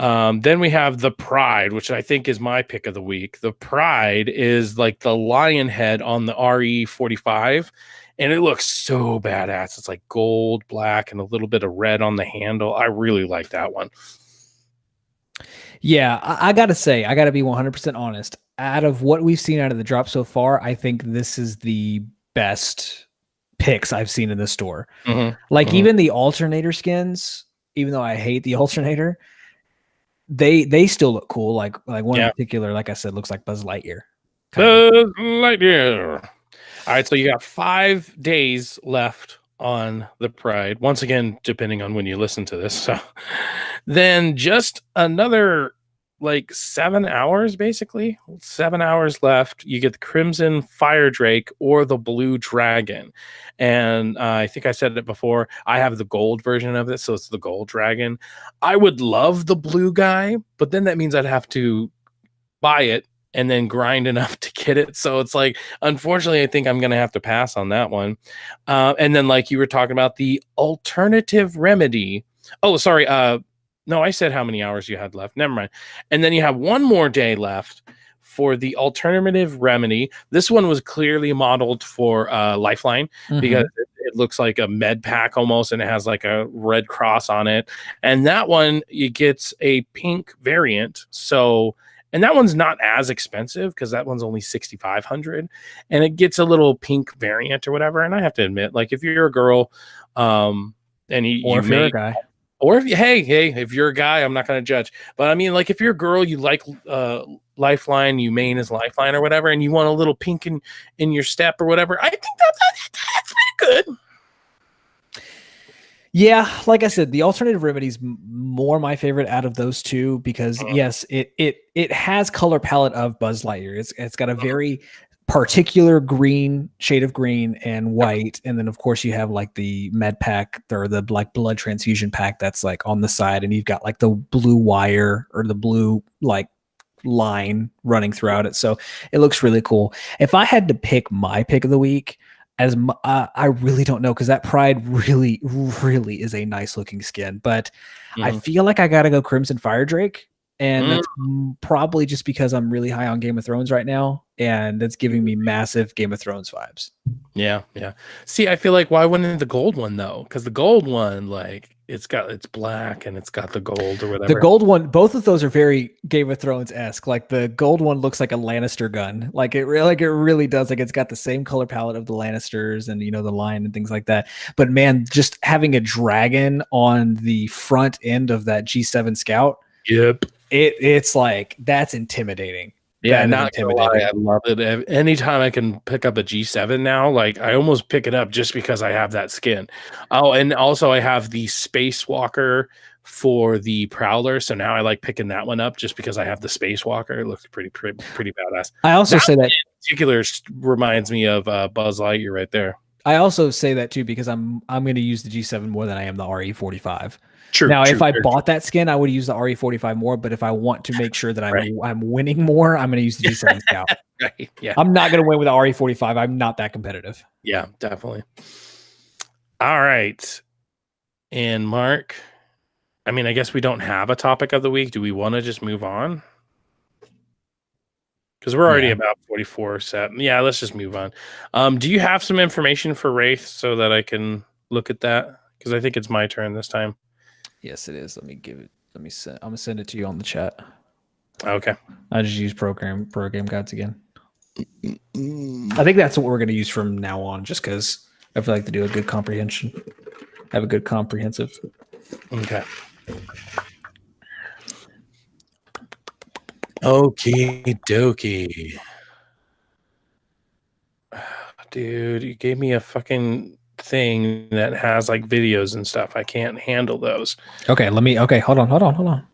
Then we have the Pride, which I think is my pick of the week. The Pride is like the lion head on the RE45. And it looks so badass. It's like gold, black, and a little bit of red on the handle. I really like that one. Yeah, I got to say, I got to be 100% honest. Out of what we've seen out of the drop so far, I think this is the best picks I've seen in the store. Even the alternator skins, even though I hate the alternator, they still look cool. Like one in particular, like I said, looks like Buzz Lightyear. Buzz Lightyear. All right, so you got 5 days left on the Pride. Once again, depending on when you listen to this. So then just another like 7 hours, basically. 7 hours left. You get the Crimson Fire Drake or the Blue Dragon. And I think I said it before. I have the gold version of it, so it's the Gold Dragon. I would love the blue guy, but then that means I'd have to buy it and then grind enough to get it. So it's like, unfortunately, I think I'm going to have to pass on that one. And then like you were talking about the alternative remedy. Oh, sorry. No, I said how many hours you had left. Never mind. And then you have one more day left for the alternative remedy. This one was clearly modeled for Lifeline because it looks like a med pack almost, and it has like a red cross on it. And that one, you get a pink variant. So, and that one's not as expensive because that one's only $6,500, and it gets a little pink variant or whatever. And I have to admit, like if you're a girl, and you're a guy. Or if if you're a guy, I'm not going to judge. But I mean, like if you're a girl, you like Lifeline, you main as Lifeline or whatever, and you want a little pink in your step or whatever, I think that's pretty good. Yeah, like I said, the alternative remedy's more my favorite out of those two because yes, it has color palette of Buzz Lightyear. It's got a very particular green shade of green and white, and then of course you have like the med pack or the like blood transfusion pack that's like on the side, and you've got like the blue wire or the blue like line running throughout it. So it looks really cool. If I had to pick my pick of the week, I really don't know because that Pride really is a nice looking skin, but I feel like I gotta go Crimson Fire Drake. And that's probably just because I'm really high on Game of Thrones right now, and that's giving me massive Game of Thrones vibes. Yeah. See, I feel like why wouldn't the gold one though? Because the gold one, like it's black and it's got the gold or whatever. The gold one, both of those are very Game of Thrones esque. Like the gold one looks like a Lannister gun. Like it really does. Like it's got the same color palette of the Lannisters and the line and things like that. But man, just having a dragon on the front end of that G7 Scout. Yep. It's like that's intimidating. Yeah, not intimidating. I love it. Anytime I can pick up a G7 now, like I almost pick it up just because I have that skin. Oh, and also I have the Spacewalker for the Prowler, so now I like picking that one up just because I have the Spacewalker. It looks pretty badass. I also say that in particular reminds me of Buzz Lightyear right there. I also say that too because I'm going to use the G7 more than I am the RE45. True. Now, if I bought that skin, I would use the RE45 more. But if I want to make sure that I'm winning more, I'm going to use the G7 Scout. Right. Yeah. I'm not going to win with the RE45. I'm not that competitive. Yeah, definitely. All right. And Mark, I mean, I guess we don't have a topic of the week. Do we want to just move on? Because we're already about 44 set. Yeah, let's just move on. Do you have some information for Wraith so that I can look at that? Because I think it's my turn this time. Yes, it is. Let me send. I'm gonna send it to you on the chat. Okay. I just use program guides again. I think that's what we're gonna use from now on, just because I feel like to do a good comprehension. Have a good comprehensive. Okay. Okie dokie. Dude, you gave me a fucking thing that has like videos and stuff. I can't handle those. Okay, hold on.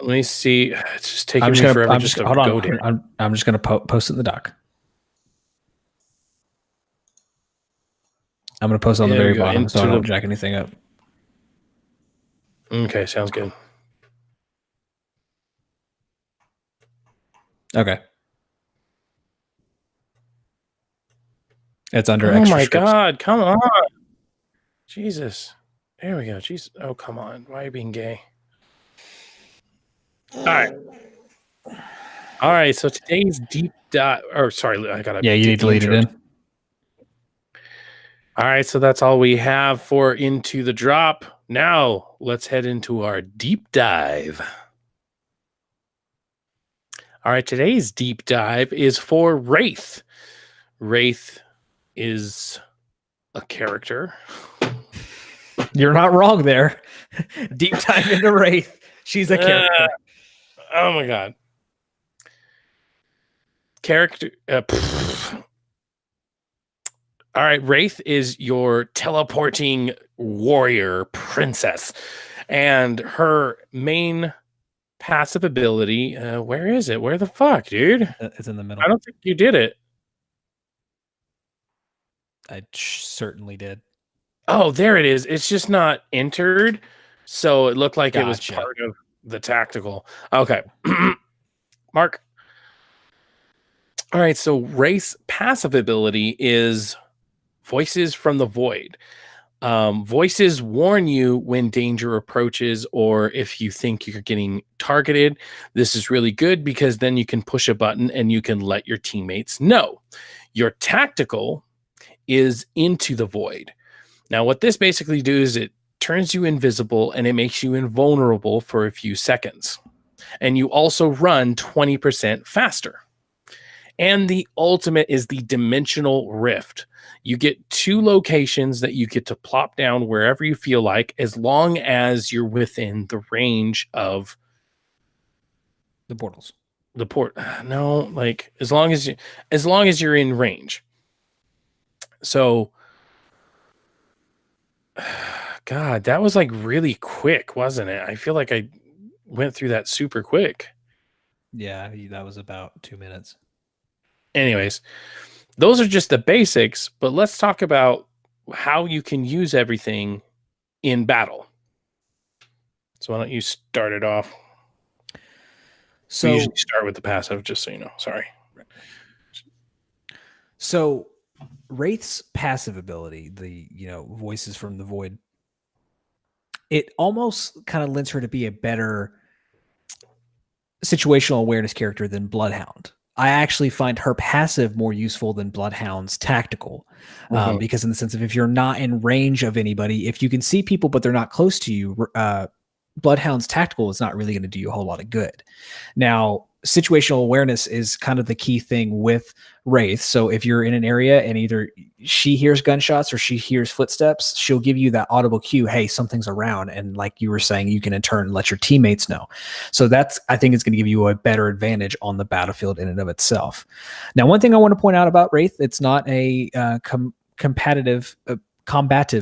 Let me see. It's just taking me forever. I'm just gonna post it in the doc. I'm gonna post it on the very bottom so I don't jack anything up. Okay, sounds good. Okay. It's under extra. Oh my scripts. God, come on. Jesus. There we go. Jesus. Oh, come on. Why are you being gay? All right. So today's deep dive. Or sorry, I gotta. Yeah, you need to lead it in. All right. So that's all we have for Into the Drop. Now let's head into our deep dive. All right. Today's deep dive is for Wraith. Wraith is a character. You're not wrong there. Deep dive into Wraith. She's a character. Oh my God. Character. All right. Wraith is your teleporting warrior princess. And her main passive ability. Where is it? Where the fuck, dude? It's in the middle. I don't think you did it. I certainly did. Oh, there it is. It's just not entered. So it looked like it was part of the tactical. Okay. Mark, All right, so Wraith's passive ability is Voices from the Void. Voices warn you when danger approaches or if you think you're getting targeted. This is really good because then you can push a button and you can let your teammates know. Your tactical is Into the Void. Now, what this basically does is it turns you invisible and it makes you invulnerable for a few seconds. And you also run 20% faster. And the ultimate is the Dimensional Rift. You get 2 locations that you get to plop down wherever you feel like, as long as you're within the range of The portals. the port. No, like as long as you're in range. So, God, that was like really quick, wasn't it? I feel like I went through that super quick. Yeah, that was about 2 minutes. Anyways, those are just the basics, but let's talk about how you can use everything in battle. So why don't you start it off? So we usually start with the passive, just so you know. Sorry. So Wraith's passive ability, the Voices from the Void, it almost kind of lends her to be a better situational awareness character than Bloodhound. I actually find her passive more useful than Bloodhound's tactical, because in the sense of if you're not in range of anybody, if you can see people but they're not close to you, Bloodhound's tactical is not really going to do you a whole lot of good. Now, situational awareness is kind of the key thing with Wraith. So if you're in an area and either she hears gunshots or she hears footsteps, she'll give you that audible cue, hey, something's around. And like you were saying, you can in turn let your teammates know. So that's, I think it's going to give you a better advantage on the battlefield in and of itself. Now, one thing I want to point out about Wraith, it's not a combative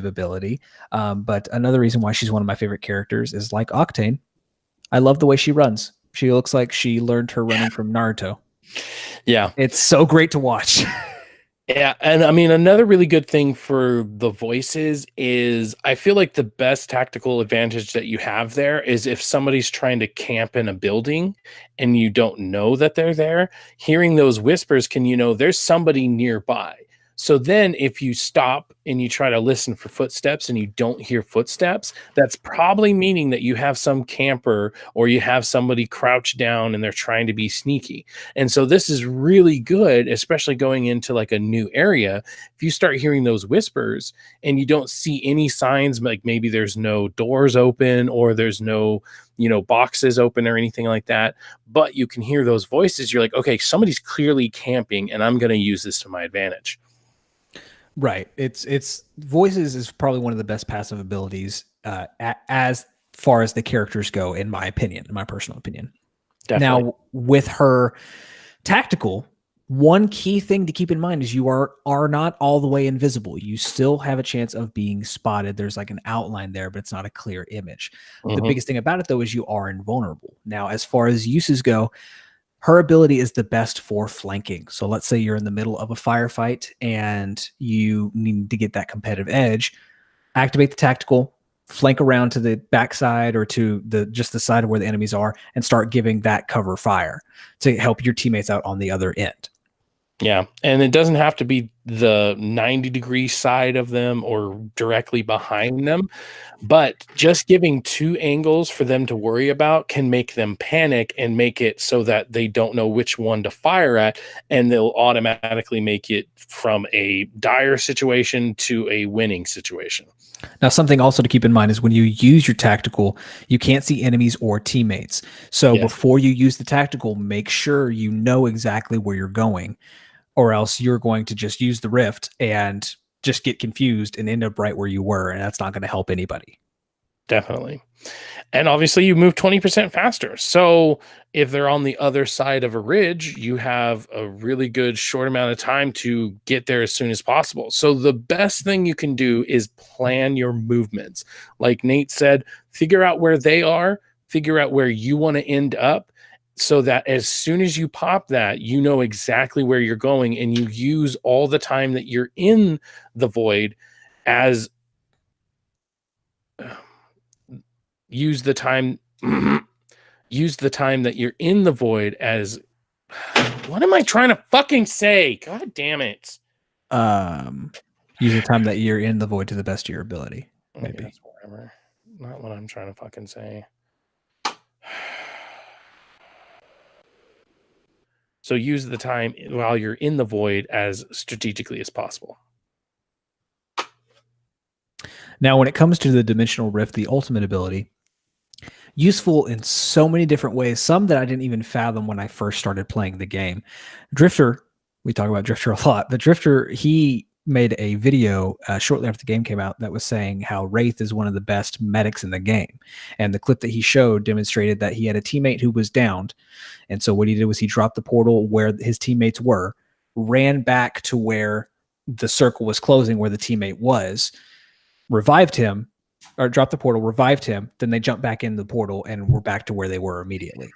ability. But another reason why she's one of my favorite characters is like Octane. I love the way she runs. She looks like she learned her running from Naruto. Yeah. It's so great to watch. Yeah. And I mean, another really good thing for the voices is I feel like the best tactical advantage that you have there is if somebody's trying to camp in a building and you don't know that they're there, hearing those whispers can, there's somebody nearby. So then if you stop and you try to listen for footsteps and you don't hear footsteps, that's probably meaning that you have some camper or you have somebody crouched down and they're trying to be sneaky. And so this is really good, especially going into like a new area. If you start hearing those whispers and you don't see any signs, like maybe there's no doors open or there's no boxes open or anything like that, but you can hear those voices, you're like, okay, somebody's clearly camping and I'm going to use this to my advantage. Right. It's voices is probably one of the best passive abilities as far as the characters go, in my opinion, in my personal opinion. Definitely. Now, with her tactical, one key thing to keep in mind is you are not all the way invisible. You still have a chance of being spotted. There's like an outline there, but it's not a clear image. The biggest thing about it, though, is you are invulnerable. Now, as far as uses go, her ability is the best for flanking. So let's say you're in the middle of a firefight and you need to get that competitive edge, activate the tactical, flank around to the backside or to just the side of where the enemies are and start giving that cover fire to help your teammates out on the other end. Yeah. And it doesn't have to be the 90-degree side of them or directly behind them, but just giving 2 angles for them to worry about can make them panic and make it so that they don't know which one to fire at. And they'll automatically make it from a dire situation to a winning situation. Now, something also to keep in mind is when you use your tactical, you can't see enemies or teammates. So before you use the tactical, make sure you know exactly where you're going, or else you're going to just use the rift and just get confused and end up right where you were. And that's not going to help anybody. Definitely. And obviously you move 20% faster. So if they're on the other side of a ridge, you have a really good short amount of time to get there as soon as possible. So the best thing you can do is plan your movements. Like Nate said, figure out where they are, figure out where you want to end up, so that as soon as you pop that, you know exactly where you're going and you use all the time that you're in the void as use the time that you're in the void as What am I trying to fucking say? God damn it. Use the time that you're in the void to the best of your ability. Maybe. Yes, whatever. Not what I'm trying to fucking say. So use the time while you're in the void as strategically as possible. Now, when it comes to the Dimensional Rift, the ultimate ability, useful in so many different ways, some that I didn't even fathom when I first started playing the game. Drifter, we talk about Drifter a lot, but Drifter, he made a video shortly after the game came out that was saying how Wraith is one of the best medics in the game. And the clip that he showed demonstrated that he had a teammate who was downed. And so what he did was he dropped the portal where his teammates were, ran back to where the circle was closing, where the teammate was, revived him, or dropped the portal, revived him. Then they jumped back in the portal and were back to where they were immediately.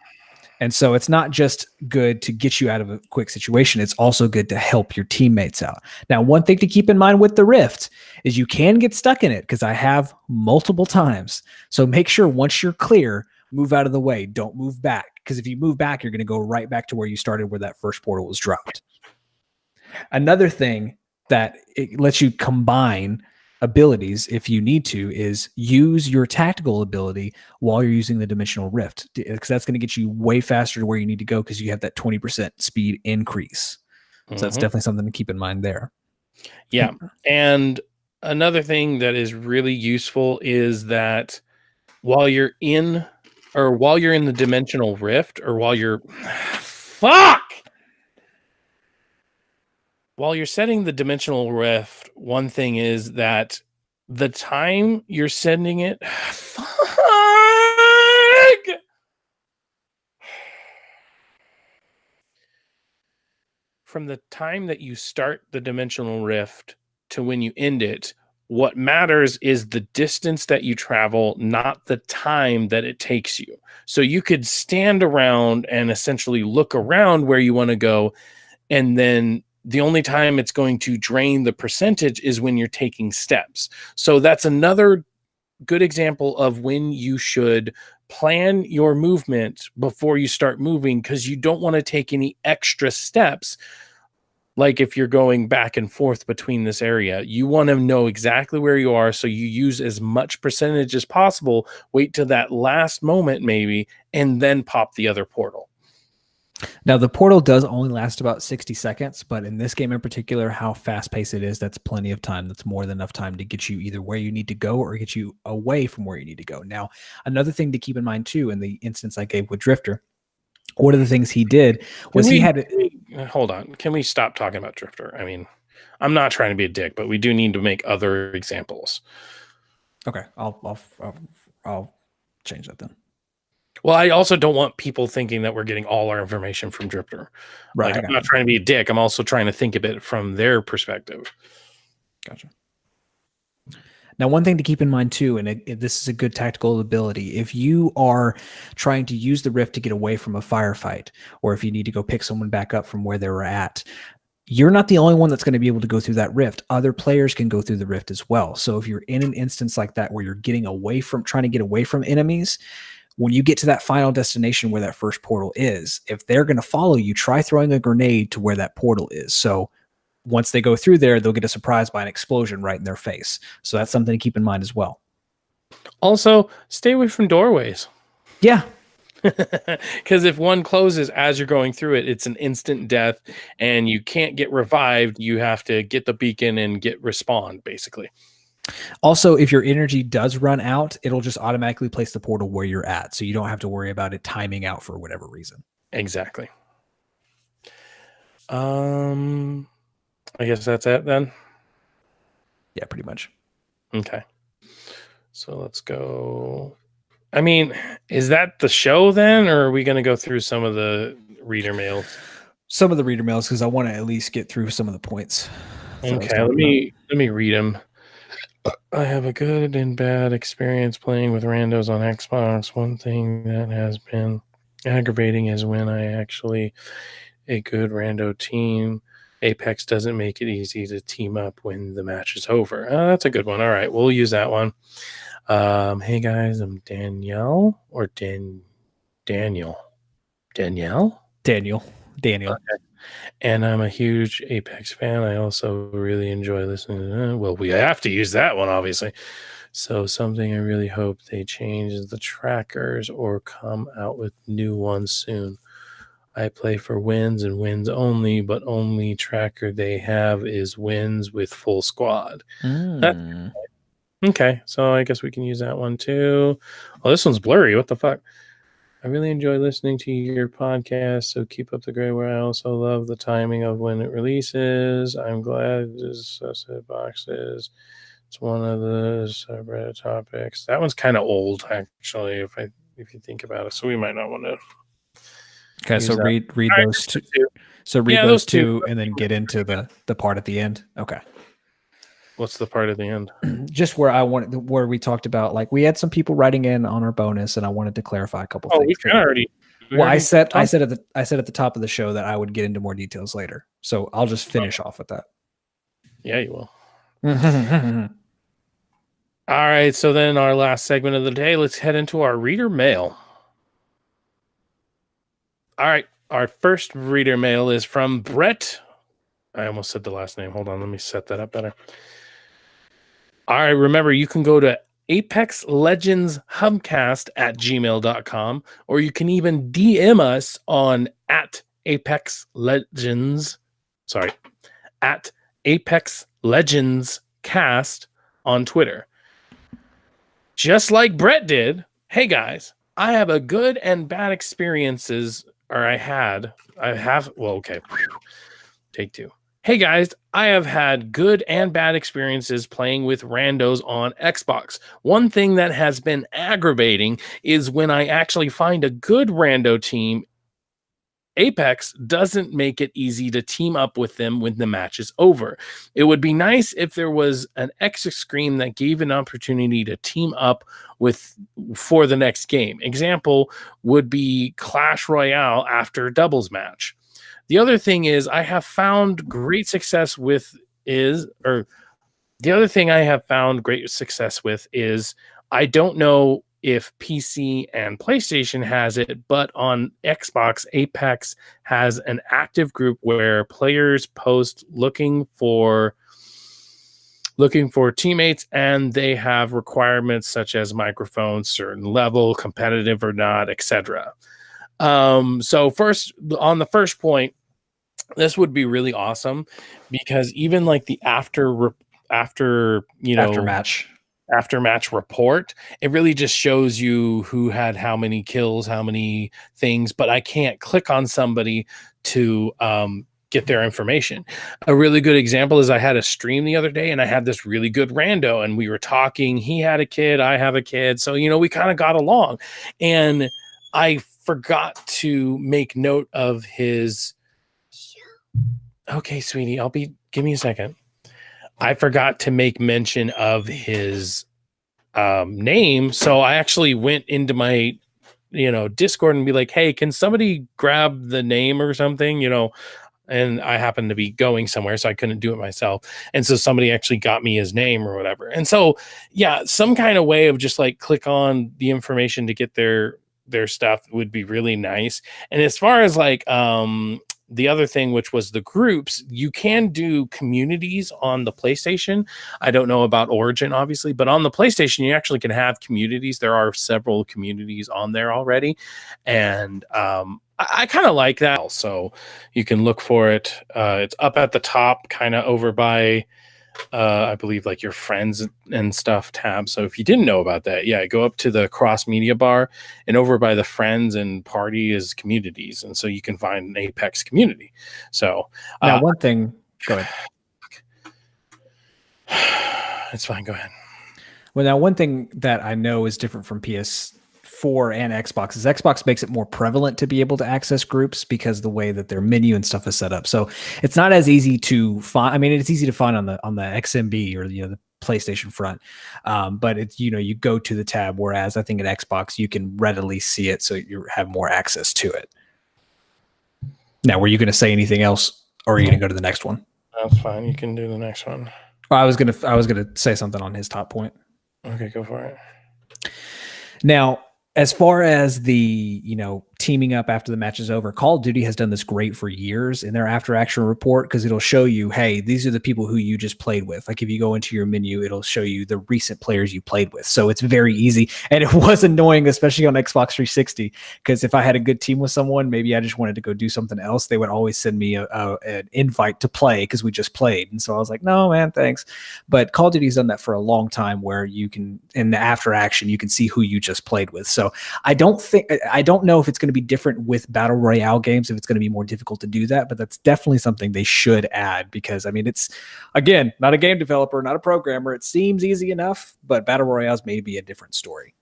And so it's not just good to get you out of a quick situation. It's also good to help your teammates out. Now, one thing to keep in mind with the Rift is you can get stuck in it, because I have multiple times. So make sure once you're clear, move out of the way. Don't move back, because if you move back, you're going to go right back to where you started, where that first portal was dropped. Another thing that it lets you combine abilities, if you need to, is use your tactical ability while you're using the Dimensional Rift, because that's going to get you way faster to where you need to go, because you have that 20% speed increase. So that's definitely something to keep in mind there. Yeah. And another thing that is really useful is that while you're in the Dimensional Rift, or while you're while you're setting the Dimensional Rift, one thing is that the time you're sending it, from the time that you start the Dimensional Rift to when you end it, what matters is the distance that you travel, not the time that it takes you. So you could stand around and essentially look around where you want to go, and then the only time it's going to drain the percentage is when you're taking steps. So that's another good example of when you should plan your movement before you start moving, because you don't want to take any extra steps. Like if you're going back and forth between this area, you want to know exactly where you are. So you use as much percentage as possible, wait till that last moment maybe, and then pop the other portal. Now, the portal does only last about 60 seconds, but in this game in particular, how fast-paced it is, that's plenty of time. That's more than enough time to get you either where you need to go or get you away from where you need to go. Now, another thing to keep in mind, too, in the instance I gave with Drifter, one of the things he did was hold on. Can we stop talking about Drifter? I mean, I'm not trying to be a dick, but we do need to make other examples. Okay, I'll change that then. Well, I also don't want people thinking that we're getting all our information from Drifter. Right. Like, I'm not trying to be a dick. I'm also trying to think of it from their perspective. Gotcha. Now, one thing to keep in mind too, and this is a good tactical ability, if you are trying to use the Rift to get away from a firefight, or if you need to go pick someone back up from where they were at, you're not the only one that's going to be able to go through that Rift. Other players can go through the Rift as well. So if you're in an instance like that where you're trying to get away from enemies, when you get to that final destination where that first portal is, if they're going to follow you, try throwing a grenade to where that portal is. So once they go through there, they'll get a surprise by an explosion right in their face. So that's something to keep in mind as well. Also, stay away from doorways. Yeah. Because if one closes as you're going through it, it's an instant death, and you can't get revived. You have to get the beacon and get respawned, basically. Also, if your energy does run out, it'll just automatically place the portal where you're at. So you don't have to worry about it timing out for whatever reason. Exactly. I guess that's it then. Yeah, pretty much. Okay. So let's go. I mean, is that the show then, or are we going to go through some of the reader mails? Some of the reader mails, because I want to at least get through some of the points. Okay, let me read them. I have a good and bad experience playing with randos on Xbox. One thing that has been aggravating is when I actually a good rando team. Apex doesn't make it easy to team up when the match is over. Oh, that's a good one. All right, we'll use that one. Hey guys, I'm Danielle or Daniel. Danielle? Daniel. Daniel. Okay. And I'm a huge Apex fan. I also really enjoy listening to well, we have to use that one, obviously. So something I really hope they change is the trackers or come out with new ones soon. I play for wins and wins only, but only tracker they have is wins with full squad. Okay, so I guess we can use that one too. Oh, this one's blurry. What the fuck? I really enjoy listening to your podcast, so keep up the great work. I also love the timing of when it releases. I'm glad this boxes. It's one of the subreddit topics. That one's kind of old, actually, if you think about it. So we might not want to. Okay, so read those two. So read those two, and then get into the part at the end. Okay. What's the part at the end? Just where we talked about, like, we had some people writing in on our bonus, and I wanted to clarify a couple things. I said at the top of the show that I would get into more details later. So I'll just finish off with that. Yeah, you will. All right, so then our last segment of the day, let's head into our reader mail. All right, our first reader mail is from Brett. I almost said the last name. Hold on, let me set that up better. All right, remember, you can go to Apex Legends HUBcast at gmail.com, or you can even DM us on at Apex Legends Cast on Twitter. Just like Brett did. Hey guys, I have a good and bad experiences, Take two. Hey guys, I have had good and bad experiences playing with randos on Xbox. One thing that has been aggravating is when I actually find a good rando team, Apex doesn't make it easy to team up with them when the match is over. It would be nice if there was an exit screen that gave an opportunity to team up for the next game. Example would be Clash Royale after a doubles match. The other thing is I have found great success with is I don't know if PC and PlayStation has it, but on Xbox, Apex has an active group where players post looking for teammates, and they have requirements such as microphones, certain level, competitive or not, etc. So first, on the first point, this would be really awesome because even like the after match report, it really just shows you who had how many kills, how many things, but I can't click on somebody to get their information. A really good example is I had a stream the other day and I had this really good rando and we were talking. He had a kid, I have a kid. So, we kind of got along, and I forgot to make note of his. Okay, sweetie, give me a second. I forgot to make mention of his name. So I actually went into my, Discord and be like, hey, can somebody grab the name or something, and I happened to be going somewhere, so I couldn't do it myself. And so somebody actually got me his name or whatever. And so, yeah, some kind of way of just like click on the information to get their stuff would be really nice. And as far as like, the other thing, which was the groups, you can do communities on the PlayStation. I don't know about Origin, obviously, but on the PlayStation, you actually can have communities. There are several communities on there already. And I kind of like that. So you can look for it. It's up at the top, kind of over by, I believe, like your friends and stuff tab. So if you didn't know about that, yeah, go up to the cross media bar, and over by the friends and party is communities. And so you can find an Apex community. So now one thing, go ahead. It's fine. Go ahead. Well, now one thing that I know is different from PS4 and Xbox is Xbox makes it more prevalent to be able to access groups because the way that their menu and stuff is set up. So it's not as easy to find. I mean, it's easy to find on the XMB or the PlayStation front, but it's you go to the tab. Whereas I think at Xbox you can readily see it, so you have more access to it. Now, were you going to say anything else, or are you going to go to the next one? That's fine. You can do the next one. I was gonna say something on his top point. Okay, go for it. Now, as far as the teaming up after the match is over. Call of Duty has done this great for years in their after action report, because it'll show you, hey, these are the people who you just played with. Like if you go into your menu, it'll show you the recent players you played with. So it's very easy. And it was annoying, especially on Xbox 360, because if I had a good team with someone, maybe I just wanted to go do something else, they would always send me an invite to play because we just played. And so I was like, no, man, thanks. But Call of Duty's done that for a long time, where you can, in the after action, you can see who you just played with. So I don't know if it's going to be different with battle royale games, if it's going to be more difficult to do that, but that's definitely something they should add, because I mean, it's, again, not a game developer, not a programmer. It seems easy enough, but battle royales may be a different story.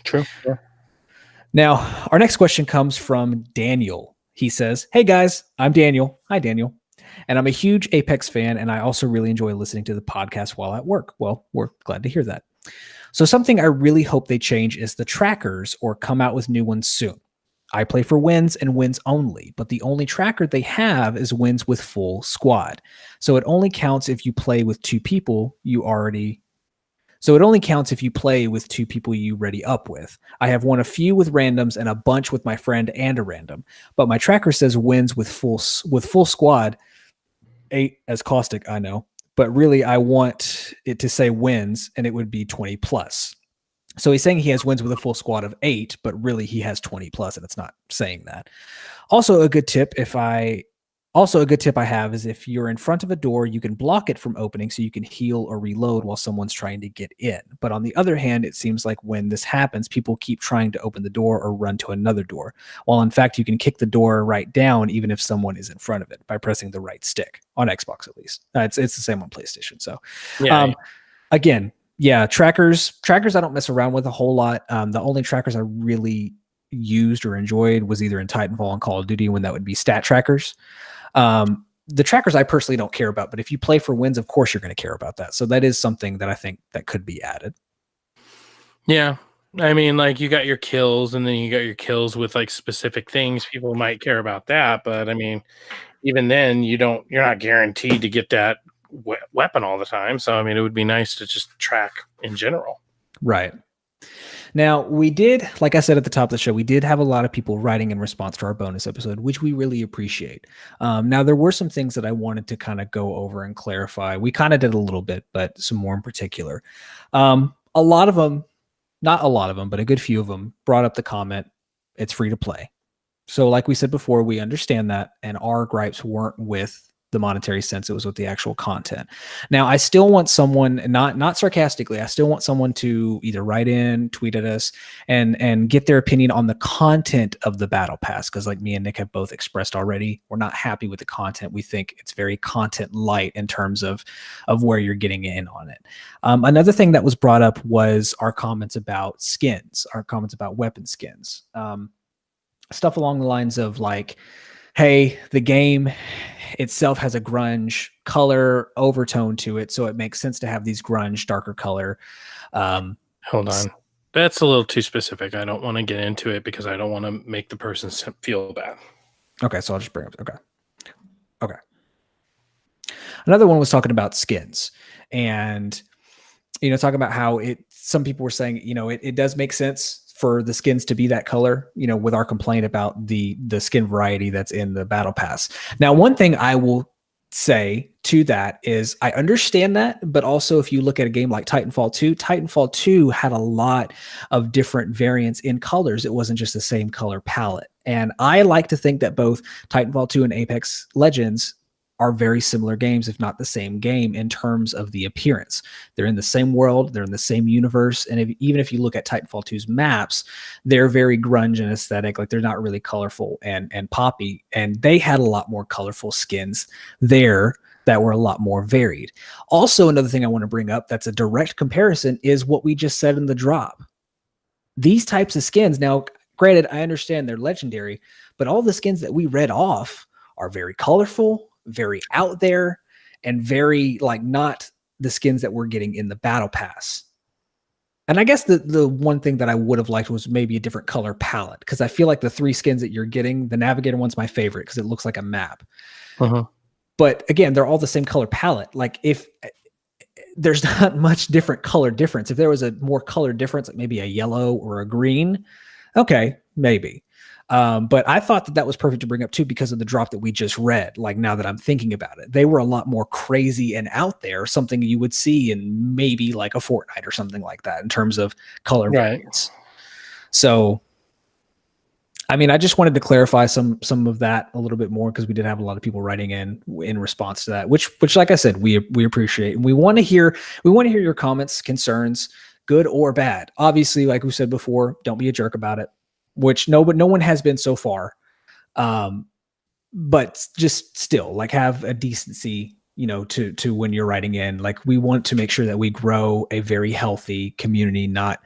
True. Yeah. Now, our next question comes from Daniel. He says, hey guys, I'm Daniel. Hi, Daniel. And I'm a huge Apex fan, and I also really enjoy listening to the podcast while at work. Well, we're glad to hear that. So something I really hope they change is the trackers, or come out with new ones soon. I play for wins and wins only, but the only tracker they have is wins with full squad. So it only counts if you play with two people you already ready up with. I have won a few with randoms and a bunch with my friend and a random, but my tracker says wins with full squad. 8 as caustic, I know, but really I want it to say wins, and it would be 20 plus. So he's saying he has wins with a full squad of 8, but really he has 20 plus, and it's not saying that. Also a good tip I have is, if you're in front of a door, you can block it from opening so you can heal or reload while someone's trying to get in. But on the other hand, it seems like when this happens, people keep trying to open the door or run to another door, while in fact you can kick the door right down even if someone is in front of it by pressing the right stick, on Xbox at least. It's the same on PlayStation. So again, yeah, trackers I don't mess around with a whole lot. The only trackers I really used or enjoyed was either in Titanfall and Call of Duty, when that would be stat trackers. The trackers I personally don't care about, but if you play for wins, of course you're going to care about that. So that is something that I think that could be added. Yeah. I mean, like, you got your kills, and then you got your kills with like specific things. People might care about that, but I mean, even then you're not guaranteed to get that weapon all the time. So I mean, it would be nice to just track in general. Right. Now, we did, like I said at the top of the show, we did have a lot of people writing in response to our bonus episode, which we really appreciate. Now, there were some things that I wanted to kind of go over and clarify. We kind of did a little bit, but some more in particular. A lot of them, not a lot of them, but a good few of them brought up the comment, it's free to play. So like we said before, we understand that, and our gripes weren't with the monetary sense, it was with the actual content. Now, I still want someone, not sarcastically, I still want someone to either write in, tweet at us, and get their opinion on the content of the battle pass, because like me and Nick have both expressed already, we're not happy with the content. We think it's very content light in terms of where you're getting in on it. Another thing that was brought up was our comments about skins, our comments about weapon skins. Stuff along the lines of like, hey, the game itself has a grunge color overtone to it, so it makes sense to have these grunge darker color. Hold on. That's a little too specific. I don't want to get into it because I don't want to make the person feel bad. Okay, so I'll just bring up. Okay. Another one was talking about skins, and talking about how some people were saying, it does make sense for the skins to be that color, with our complaint about the skin variety that's in the battle pass. Now, one thing I will say to that is I understand that, but also if you look at a game like Titanfall 2 had a lot of different variants in colors. It wasn't just the same color palette. And I like to think that both Titanfall 2 and Apex Legends are very similar games, if not the same game, in terms of the appearance. They're in the same world, they're in the same universe, and even if you look at Titanfall 2's maps, they're very grunge and aesthetic. Like, they're not really colorful and poppy, and they had a lot more colorful skins there that were a lot more varied. Also, another thing I want to bring up that's a direct comparison is what we just said in the drop. These types of skins, now, granted, I understand they're legendary, but all the skins that we read off are very colorful, very out there, and very not the skins that we're getting in the battle pass. And I guess the one thing that I would have liked was maybe a different color palette, because I feel like the 3 skins that you're getting, the Navigator one's my favorite because it looks like a map. But again, they're all the same color palette. Like, if there's not much different color difference, if there was a more color difference, like maybe a yellow or a green, okay, maybe. But I thought that was perfect to bring up too because of the drop that we just read. Like now that I'm thinking about it, they were a lot more crazy and out there, something you would see in maybe like a Fortnite or something like that in terms of color variants. So, I mean, I just wanted to clarify some of that a little bit more because we did have a lot of people writing in response to that, which like I said, we appreciate, and we want to hear your comments, concerns, good or bad. Obviously, like we said before, don't be a jerk about it. Which no one has been so far. But just still like have a decency, to when you're writing in, like we want to make sure that we grow a very healthy community, not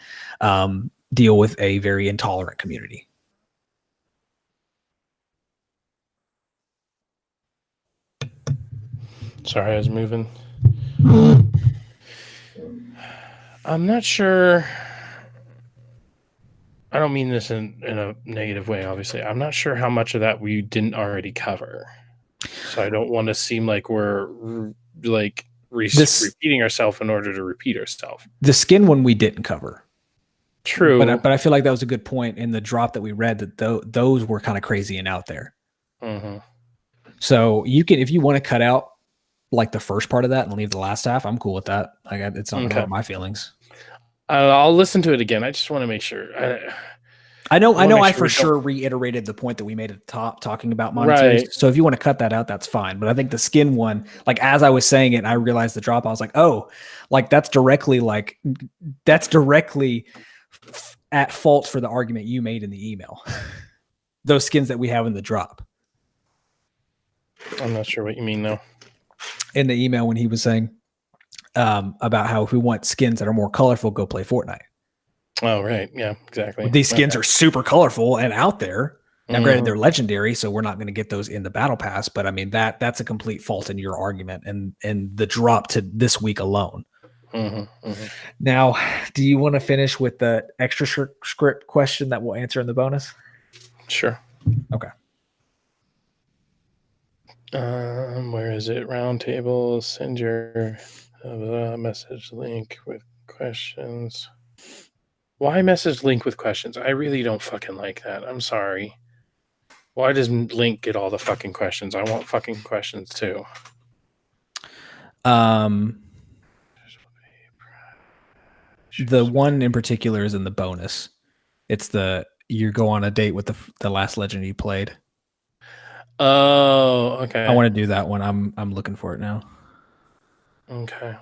deal with a very intolerant community. Sorry, I was moving. I'm not sure. I don't mean this in a negative way, obviously. I'm not sure how much of that we didn't already cover. So I don't want to seem like we're like repeating ourselves in order to repeat ourselves. The skin one we didn't cover. True. But I feel like that was a good point in the drop that we read, that those were kind of crazy and out there. Mm-hmm. So you can, if you want to cut out like the first part of that and leave the last half, I'm cool with that. Like it's not going to hurt my feelings. I'll listen to it again. I just want to make sure. I know I for sure reiterated the point that we made at the top talking about monetary. Right. So if you want to cut that out, that's fine. But I think the skin one, like as I was saying it, I realized the drop. I was like, oh, like that's directly at fault for the argument you made in the email. Those skins that we have in the drop. I'm not sure what you mean though. In the email when he was saying about how if we want skins that are more colorful, go play Fortnite. Oh, right. Yeah, exactly. These skins are super colorful and out there. Now, granted, they're legendary, so we're not going to get those in the battle pass. But I mean, that's a complete fault in your argument and the drop to this week alone. Now, do you want to finish with the extra script question that we'll answer in the bonus? Sure. Okay. Where is it? Roundtable. Send your message link with questions. Why message link with questions? I really don't fucking like that. I'm sorry. Why does Link get all the fucking questions? I want fucking questions too. The one in particular is in the bonus. It's you go on a date with the last legend you played. Oh, okay. I want to do that one. I'm looking for it now. Okay.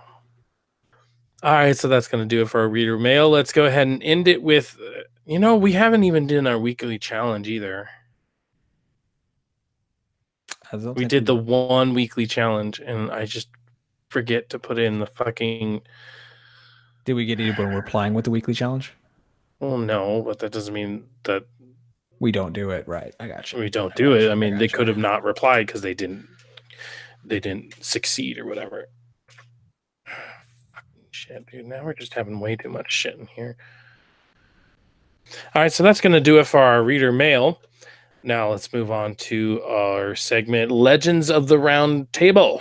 All right, so that's going to do it for our reader mail. Let's go ahead and end it with, we haven't even done our weekly challenge either. We did the one weekly challenge, and I just forget to put in the fucking... Did we get anyone replying with the weekly challenge? Well, no, but that doesn't mean that... We don't do it, right? I got you. We don't do it. I mean, they could have not replied because they didn't succeed or whatever. Fucking shit, dude. Now we're just having way too much shit in here. All right, so that's going to do it for our reader mail. Now let's move on to our segment, Legends of the Round Table.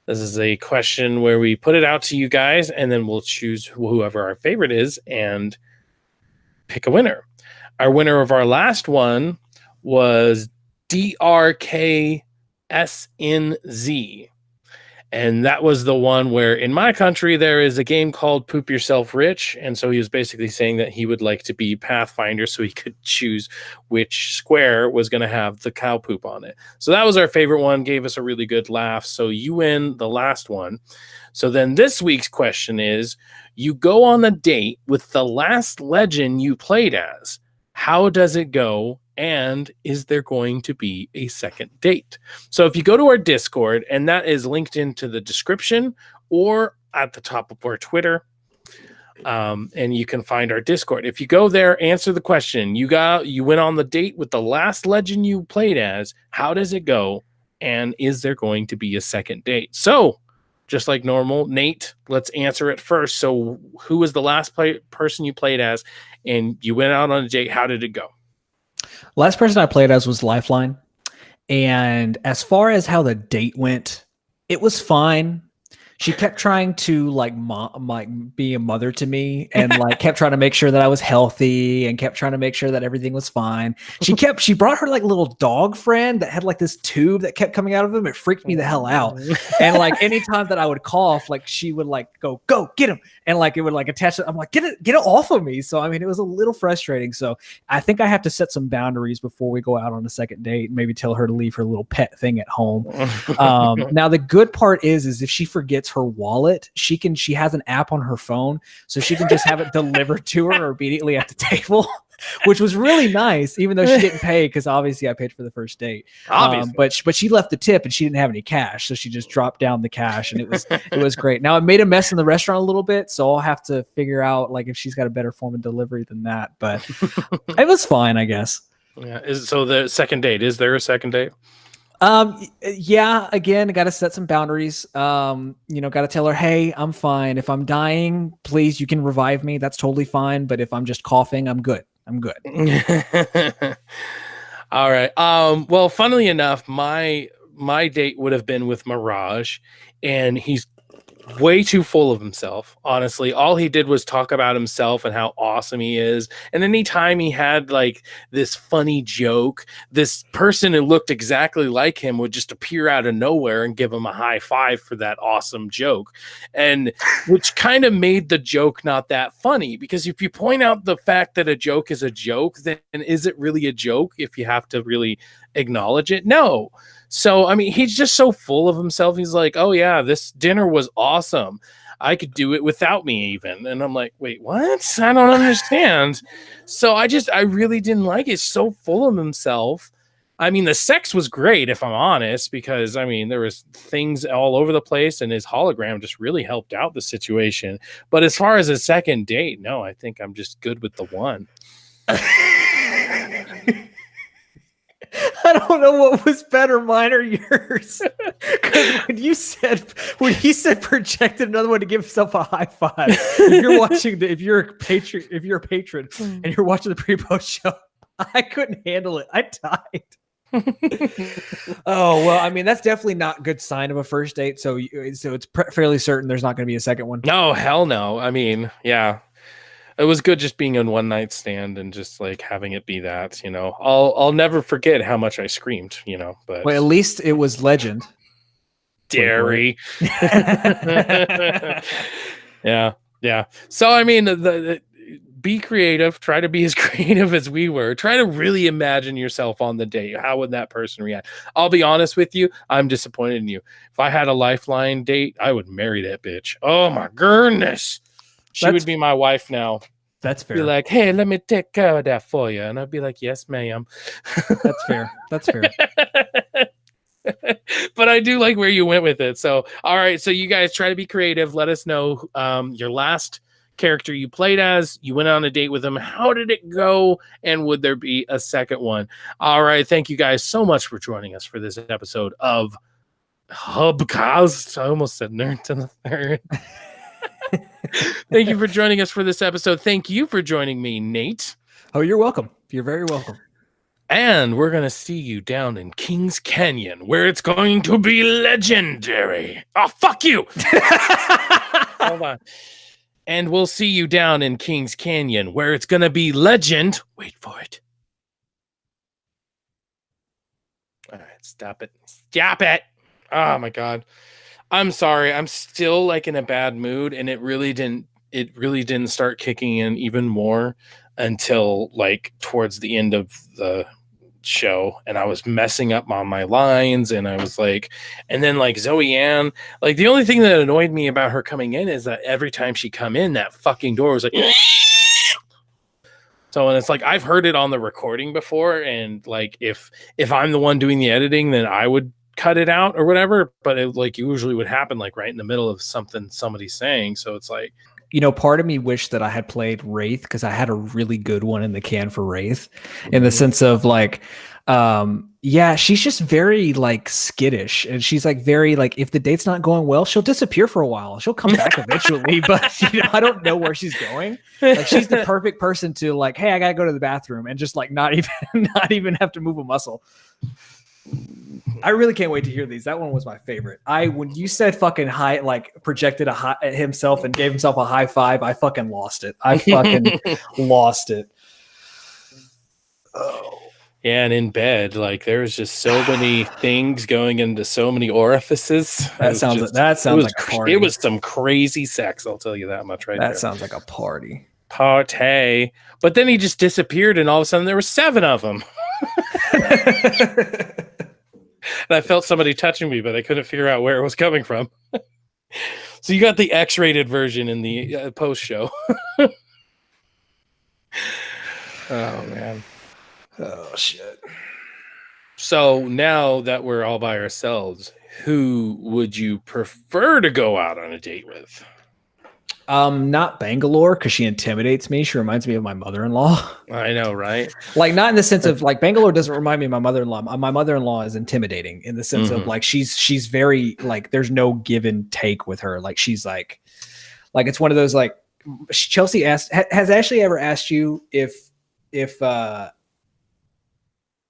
This is a question where we put it out to you guys, and then we'll choose whoever our favorite is and pick a winner. Our winner of our last one was DRKSNZ. And that was the one where in my country there is a game called Poop Yourself Rich. And so he was basically saying that he would like to be Pathfinder so he could choose which square was going to have the cow poop on it. So that was our favorite one, gave us a really good laugh. So you win the last one. So then this week's question is, you go on a date with the last legend you played as. How does it go? And is there going to be a second date? So if you go to our Discord, and that is linked into the description or at the top of our Twitter, and you can find our Discord. If you go there, answer the question. You went on the date with the last legend you played as. How does it go? And is there going to be a second date? So just like normal, Nate, let's answer it first. So who was the last person you played as? And you went out on a date. How did it go? Last person I played as was Lifeline. And as far as how the date went, it was fine. She kept trying to like be a mother to me, and like kept trying to make sure that I was healthy, and kept trying to make sure that everything was fine. She brought her like little dog friend that had like this tube that kept coming out of him. It freaked me the hell out. And like anytime that I would cough, like she would like go get him, and like it would like attach it. I'm like, get it off of me. So I mean, it was a little frustrating. So I think I have to set some boundaries before we go out on a second date, and maybe tell her to leave her little pet thing at home. Now the good part is if she forgets her wallet, she has an app on her phone, so she can just have it delivered to her immediately at the table, which was really nice, even though she didn't pay, because obviously I paid for the first date. But she left the tip and she didn't have any cash, so she just dropped down the cash, and it was great. Now it made a mess in the restaurant a little bit, so I'll have to figure out like if she's got a better form of delivery than that. But it was fine, I guess. Yeah. So the second date, is there a second date? Yeah, again, got to set some boundaries. Got to tell her, hey, I'm fine. If I'm dying, please, you can revive me. That's totally fine. But if I'm just coughing, I'm good. All right. Well, funnily enough, my date would have been with Mirage, and he's way too full of himself. Honestly, all he did was talk about himself and how awesome he is. And anytime he had like this funny joke, this person who looked exactly like him would just appear out of nowhere and give him a high five for that awesome joke. And which kind of made the joke not that funny, because if you point out the fact that a joke is a joke, then is it really a joke if you have to really acknowledge it? No. So, I mean, he's just so full of himself. He's like, oh, yeah, this dinner was awesome. I could do it without me even. And I'm like, wait, what? I don't understand. So I really didn't like it. He's so full of himself. I mean, the sex was great, if I'm honest, because, I mean, there was things all over the place, and his hologram just really helped out the situation. But as far as a second date, no, I think I'm just good with the one. I don't know what was better, mine or yours. Because when he said projected another one to give himself a high five, if you're a patron and you're watching the pre-post show, I couldn't handle it. I died. Oh, well, I mean, that's definitely not a good sign of a first date. So it's fairly certain there's not going to be a second one. No, hell no. I mean, yeah. It was good just being in one night stand and just like having it be that, I'll never forget how much I screamed, but well, at least it was legend. Dairy. Yeah. So, I mean, be creative, try to be as creative as we were. Try to really imagine yourself on the date. How would that person react? I'll be honest with you. I'm disappointed in you. If I had a lifeline date, I would marry that bitch. Oh my goodness. She would be my wife now. That's fair. Be like, hey, let me take care of that for you. And I'd be like, yes, ma'am. That's fair. But I do like where you went with it. So, all right. So you guys try to be creative. Let us know your last character you played as. You went on a date with him. How did it go? And would there be a second one? All right. Thank you guys so much for joining us for this episode of HUBcast. I almost said Nerd to the Third. Thank you for joining us for this episode. Thank you for joining me, Nate. Oh, you're welcome. You're very welcome. And we're going to see you down in Kings Canyon, where it's going to be legendary. Oh, fuck you. Hold on. And we'll see you down in Kings Canyon, where it's going to be legend. Wait for it. All right, stop it. Stop it. Oh, my God. I'm sorry. I'm still like in a bad mood, and it really didn't start kicking in even more until like towards the end of the show, and I was messing up on my lines, and I was like, and then like Zoe Ann, like the only thing that annoyed me about her coming in is that every time she come in, that fucking door was like so, and it's like I've heard it on the recording before, and like if I'm the one doing the editing, then I would cut it out or whatever, but it like usually would happen like right in the middle of something somebody's saying. So it's like, part of me wished that I had played Wraith, because I had a really good one in the can for Wraith, in the sense of like, she's just very like skittish, and she's like very like, if the date's not going well, she'll disappear for a while. She'll come back eventually, but I don't know where she's going. Like, she's the perfect person to like, hey, I gotta go to the bathroom, and just like not even have to move a muscle. I really can't wait to hear these. That one was my favorite. When you said fucking high, like projected a high at himself and gave himself a high five, I fucking lost it. I fucking lost it. Oh. Yeah, and in bed, like there's just so many things going into so many orifices. That sounds like a party. It was some crazy sex, I'll tell you that much right there. That sounds like a party. Party. But then he just disappeared and all of a sudden there were 7 of them. And I felt somebody touching me, but I couldn't figure out where it was coming from. So you got the X-rated version in the post show. Oh, man. Oh, shit. So now that we're all by ourselves, who would you prefer to go out on a date with? Not Bangalore, because she intimidates me. She reminds me of my mother-in-law. I know, right? Like, not in the sense of like Bangalore doesn't remind me of my mother-in-law. My mother-in-law is intimidating in the sense of like she's very like there's no give and take with her. Like she's like it's one of those like Chelsea asked. Has Ashley ever asked you if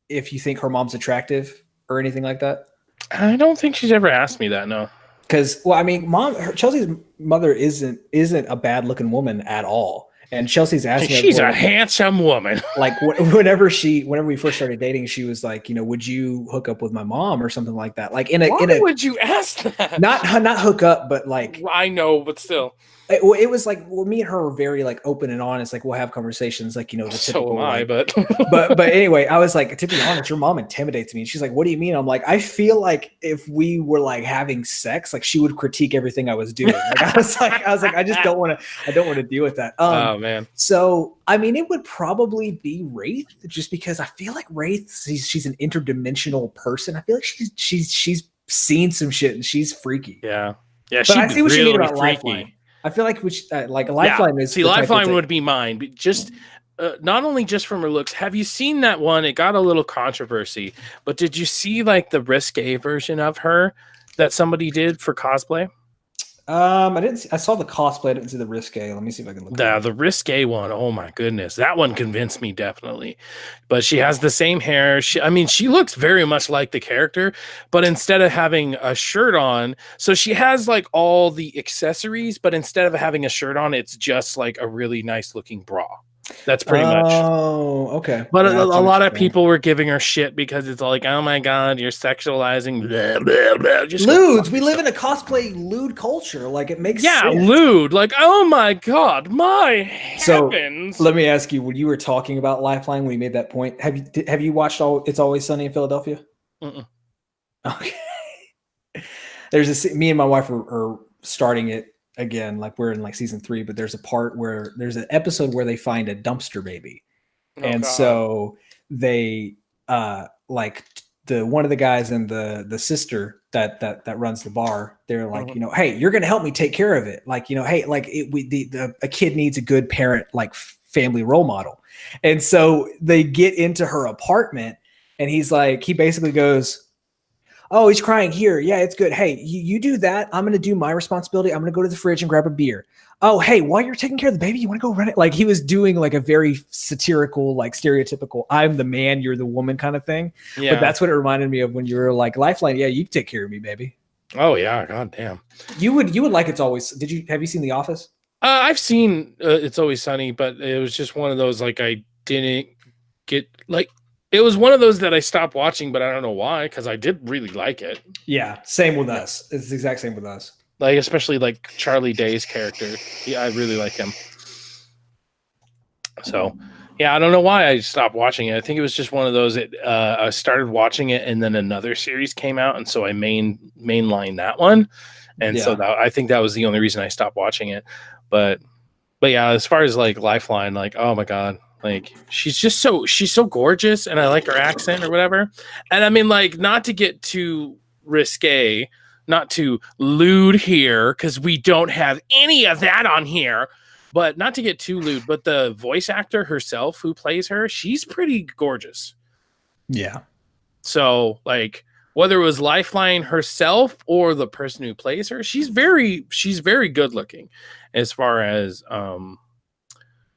you think her mom's attractive or anything like that? I don't think she's ever asked me that. No. Because, well, I mean, Chelsea's mother isn't a bad looking woman at all, and Chelsea's asking. She's a handsome woman. Like whenever we first started dating, she was like, would you hook up with my mom or something like that? Like why would you ask that? Not hook up, but like I know, but still. It was like, well, me and her were very like open and honest. Like we'll have conversations, like the typical. So am I, like, but anyway, I was like, to be honest, your mom intimidates me. And she's like, what do you mean? I'm like, I feel like if we were like having sex, like she would critique everything I was doing. Like I was like, I just don't want to deal with that. Oh man. So I mean, it would probably be Wraith, just because I feel like Wraith, she's an interdimensional person. I feel like she's seen some shit and she's freaky. Yeah. But I see what you mean about Lifeline. I feel like Lifeline is. See, Lifeline would be mine. But just not only just from her looks. Have you seen that one? It got a little controversy, but did you see like the risque version of her that somebody did for cosplay? I didn't. I saw the cosplay. I didn't see the risque. Let me see if I can look. The risque one. Oh my goodness, that one convinced me definitely. But she has the same hair. She looks very much like the character, but instead of having a shirt on, so she has like all the accessories, but instead of having a shirt on, it's just like a really nice looking bra. That's pretty much. Oh, okay. But a lot of people were giving her shit because it's like, oh my god, you're sexualizing. Blah, blah, blah. Just lewds. We live in a cosplay lewd culture. Like it makes sense. Lewd. Like, oh my god, my heavens. So let me ask you: when you were talking about Lifeline, when you made that point, have you watched It's Always Sunny in Philadelphia? Mm-mm. Okay. Me and my wife are starting it again, like we're in like season 3, but there's an episode where they find a dumpster baby. So they like one of the guys and the sister that runs the bar, they're like, hey, you're gonna help me take care of it. Like, hey, like a kid needs a good parent, like family role model. And so they get into her apartment and he basically goes, oh, he's crying here. Yeah, it's good. Hey, you do that. I'm going to do my responsibility. I'm going to go to the fridge and grab a beer. Oh, hey, while you're taking care of the baby, you want to go run it? Like he was doing like a very satirical, like stereotypical, I'm the man, you're the woman kind of thing. Yeah. But that's what it reminded me of when you were like, Lifeline. Yeah, you take care of me, baby. Oh yeah. God damn. You would like It's Always. Have you seen The Office? I've seen It's Always Sunny, but it was just one of those, like I didn't get like, it was one of those that I stopped watching, but I don't know why, because I did really like it. Yeah, same with us. It's the exact same with us. Like, especially like Charlie Day's character. Yeah, I really like him. So, yeah, I don't know why I stopped watching it. I think it was just one of those. I started watching it, and then another series came out, and so I mainlined that one, and so I think that was the only reason I stopped watching it. But yeah, as far as like Lifeline, like, oh my god. Like she's so gorgeous, and I like her accent or whatever. And I mean, like, not to get too risque, not to lewd here, because we don't have any of that on here, but not to get too lewd, but the voice actor herself who plays her, she's pretty gorgeous. Yeah. So like whether it was Lifeline herself or the person who plays her, she's very good looking as far as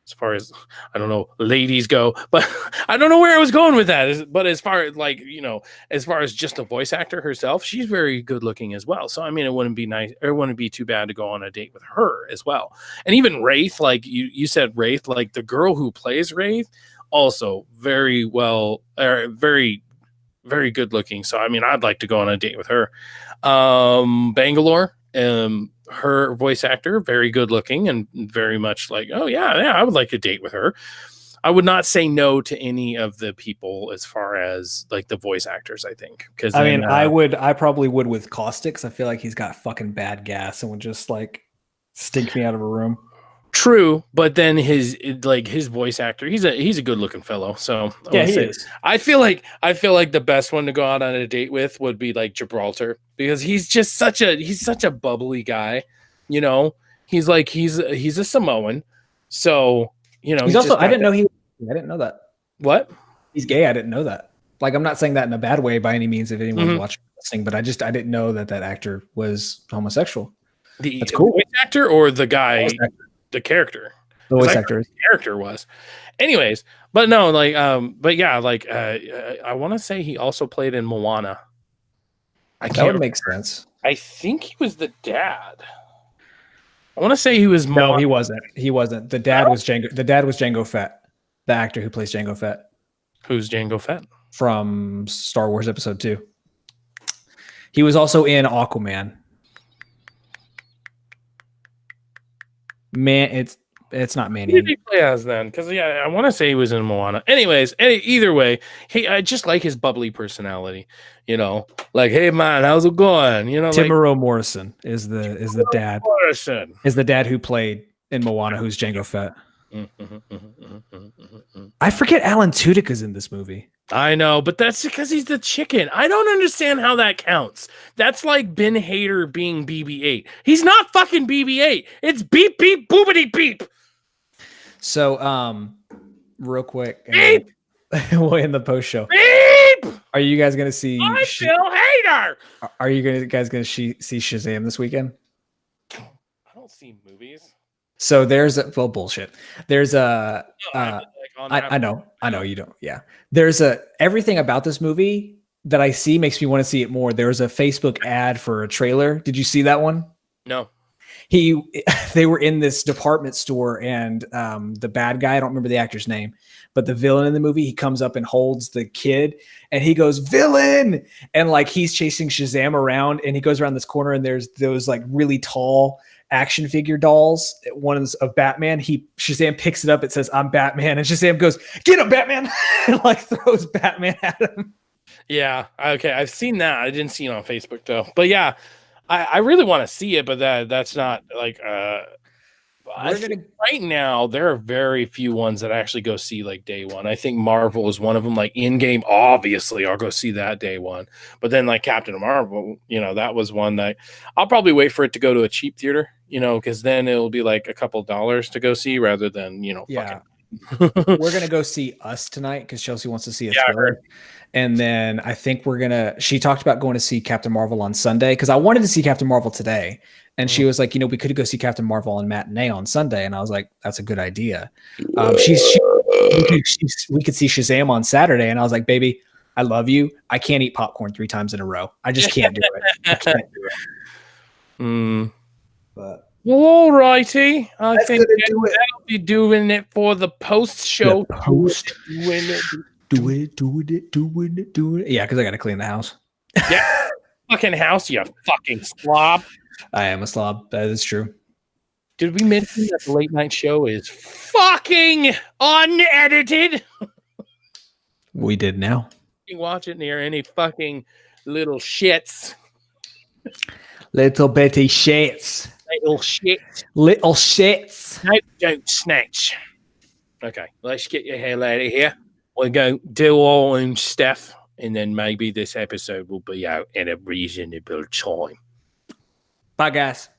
as far as I don't know, ladies go, but I don't know where I was going with that. But as far as like, as far as just the voice actor herself, she's very good looking as well. So I mean, it wouldn't be nice, or it wouldn't be too bad to go on a date with her as well. And even Wraith, like you said, Wraith, like the girl who plays Wraith, also very well, or very, very good looking. So I mean, I'd like to go on a date with her. Bangalore, her voice actor, very good looking and very much like, oh yeah, I would like a date with her. I would not say no to any of the people as far as like the voice actors, I think. Because I mean, I probably would with Caustic, because I feel like he's got fucking bad gas and would just like stink me out of a room. True, but then his voice actor, he's a good looking fellow. So yeah, he is. I feel like the best one to go out on a date with would be like Gibraltar, because he's just such a bubbly guy. He's a Samoan, so he's also. I didn't know that. What? He's gay. I didn't know that. Like, I'm not saying that in a bad way by any means. If anyone's watching listening, but I didn't know that actor was homosexual. That's cool. Voice actor or the guy. The character, the voice actor, character was, anyways. But no, like, but yeah, like, I want to say he also played in Moana. That would make sense. I think he was the dad. I want to say he was. No, he wasn't. He wasn't. The dad was Django. The dad was Django Fett, the actor who plays Django Fett. Who's Django Fett? From Star Wars Episode 2. He was also in Aquaman. Man, it's not Manny. Who did he play as then? Because I want to say he was in Moana. Anyways, either way, I just like his bubbly personality. Like, hey man, how's it going? Timuro Morrison is the dad. Morrison is the dad who played in Moana, who's Django Fett. I forget Alan Tudyk is in this movie. I know, but that's because he's the chicken. I don't understand how that counts. That's like Ben Hader being BB-8. He's not fucking BB-8. It's beep beep boobity beep. So, real quick, beep. We'll end the post show. Beep. Are you guys gonna see? I'm Bill Hader. Are you guys gonna see Shazam this weekend? I don't see movies. So bullshit. There's a. I know you don't. Yeah. There's everything about this movie that I see makes me want to see it more. There's a Facebook ad for a trailer. Did you see that one? No. They were in this department store, and the bad guy, I don't remember the actor's name, but the villain in the movie, he comes up and holds the kid and he goes, "Villain!" And like he's chasing Shazam around, and he goes around this corner, and there's those like really tall action figure dolls. One is of Batman. Shazam picks it up. It says, "I'm Batman," and Shazam goes, "Get him, Batman!" and like throws Batman at him. Yeah. Okay. I've seen that. I didn't see it on Facebook though. But yeah, I really want to see it, but that's not like right now there are very few ones that I actually go see like day one. I think Marvel is one of them. Like in game, obviously I'll go see that day one. But then like Captain Marvel, that was one that I'll probably wait for it to go to a cheap theater, because then it'll be like a couple $1 to go see rather than yeah. We're gonna go see Us tonight because Chelsea wants to see a thriller. And then I think she talked about going to see Captain Marvel on Sunday, because I wanted to see Captain Marvel today. And she was like, we could go see Captain Marvel on matinee on Sunday. And I was like, that's a good idea. We could see Shazam on Saturday. And I was like, baby, I love you. I can't eat popcorn 3 times in a row. I just can't do it. I can't do it. But well, all righty. I think that'll be doing it for the post show. Do it. Yeah, because I got to clean the house. Yeah, fucking house, you fucking slob. I am a slob. That is true. Did we mention that the late night show is fucking unedited? We did now. You watch it near any fucking little shits. Little bitty shits. Little shits. Little shits. No, don't snatch. Okay, let's get your hell out of here. We'll go do our own stuff, and then maybe this episode will be out in a reasonable time. Bye, guys.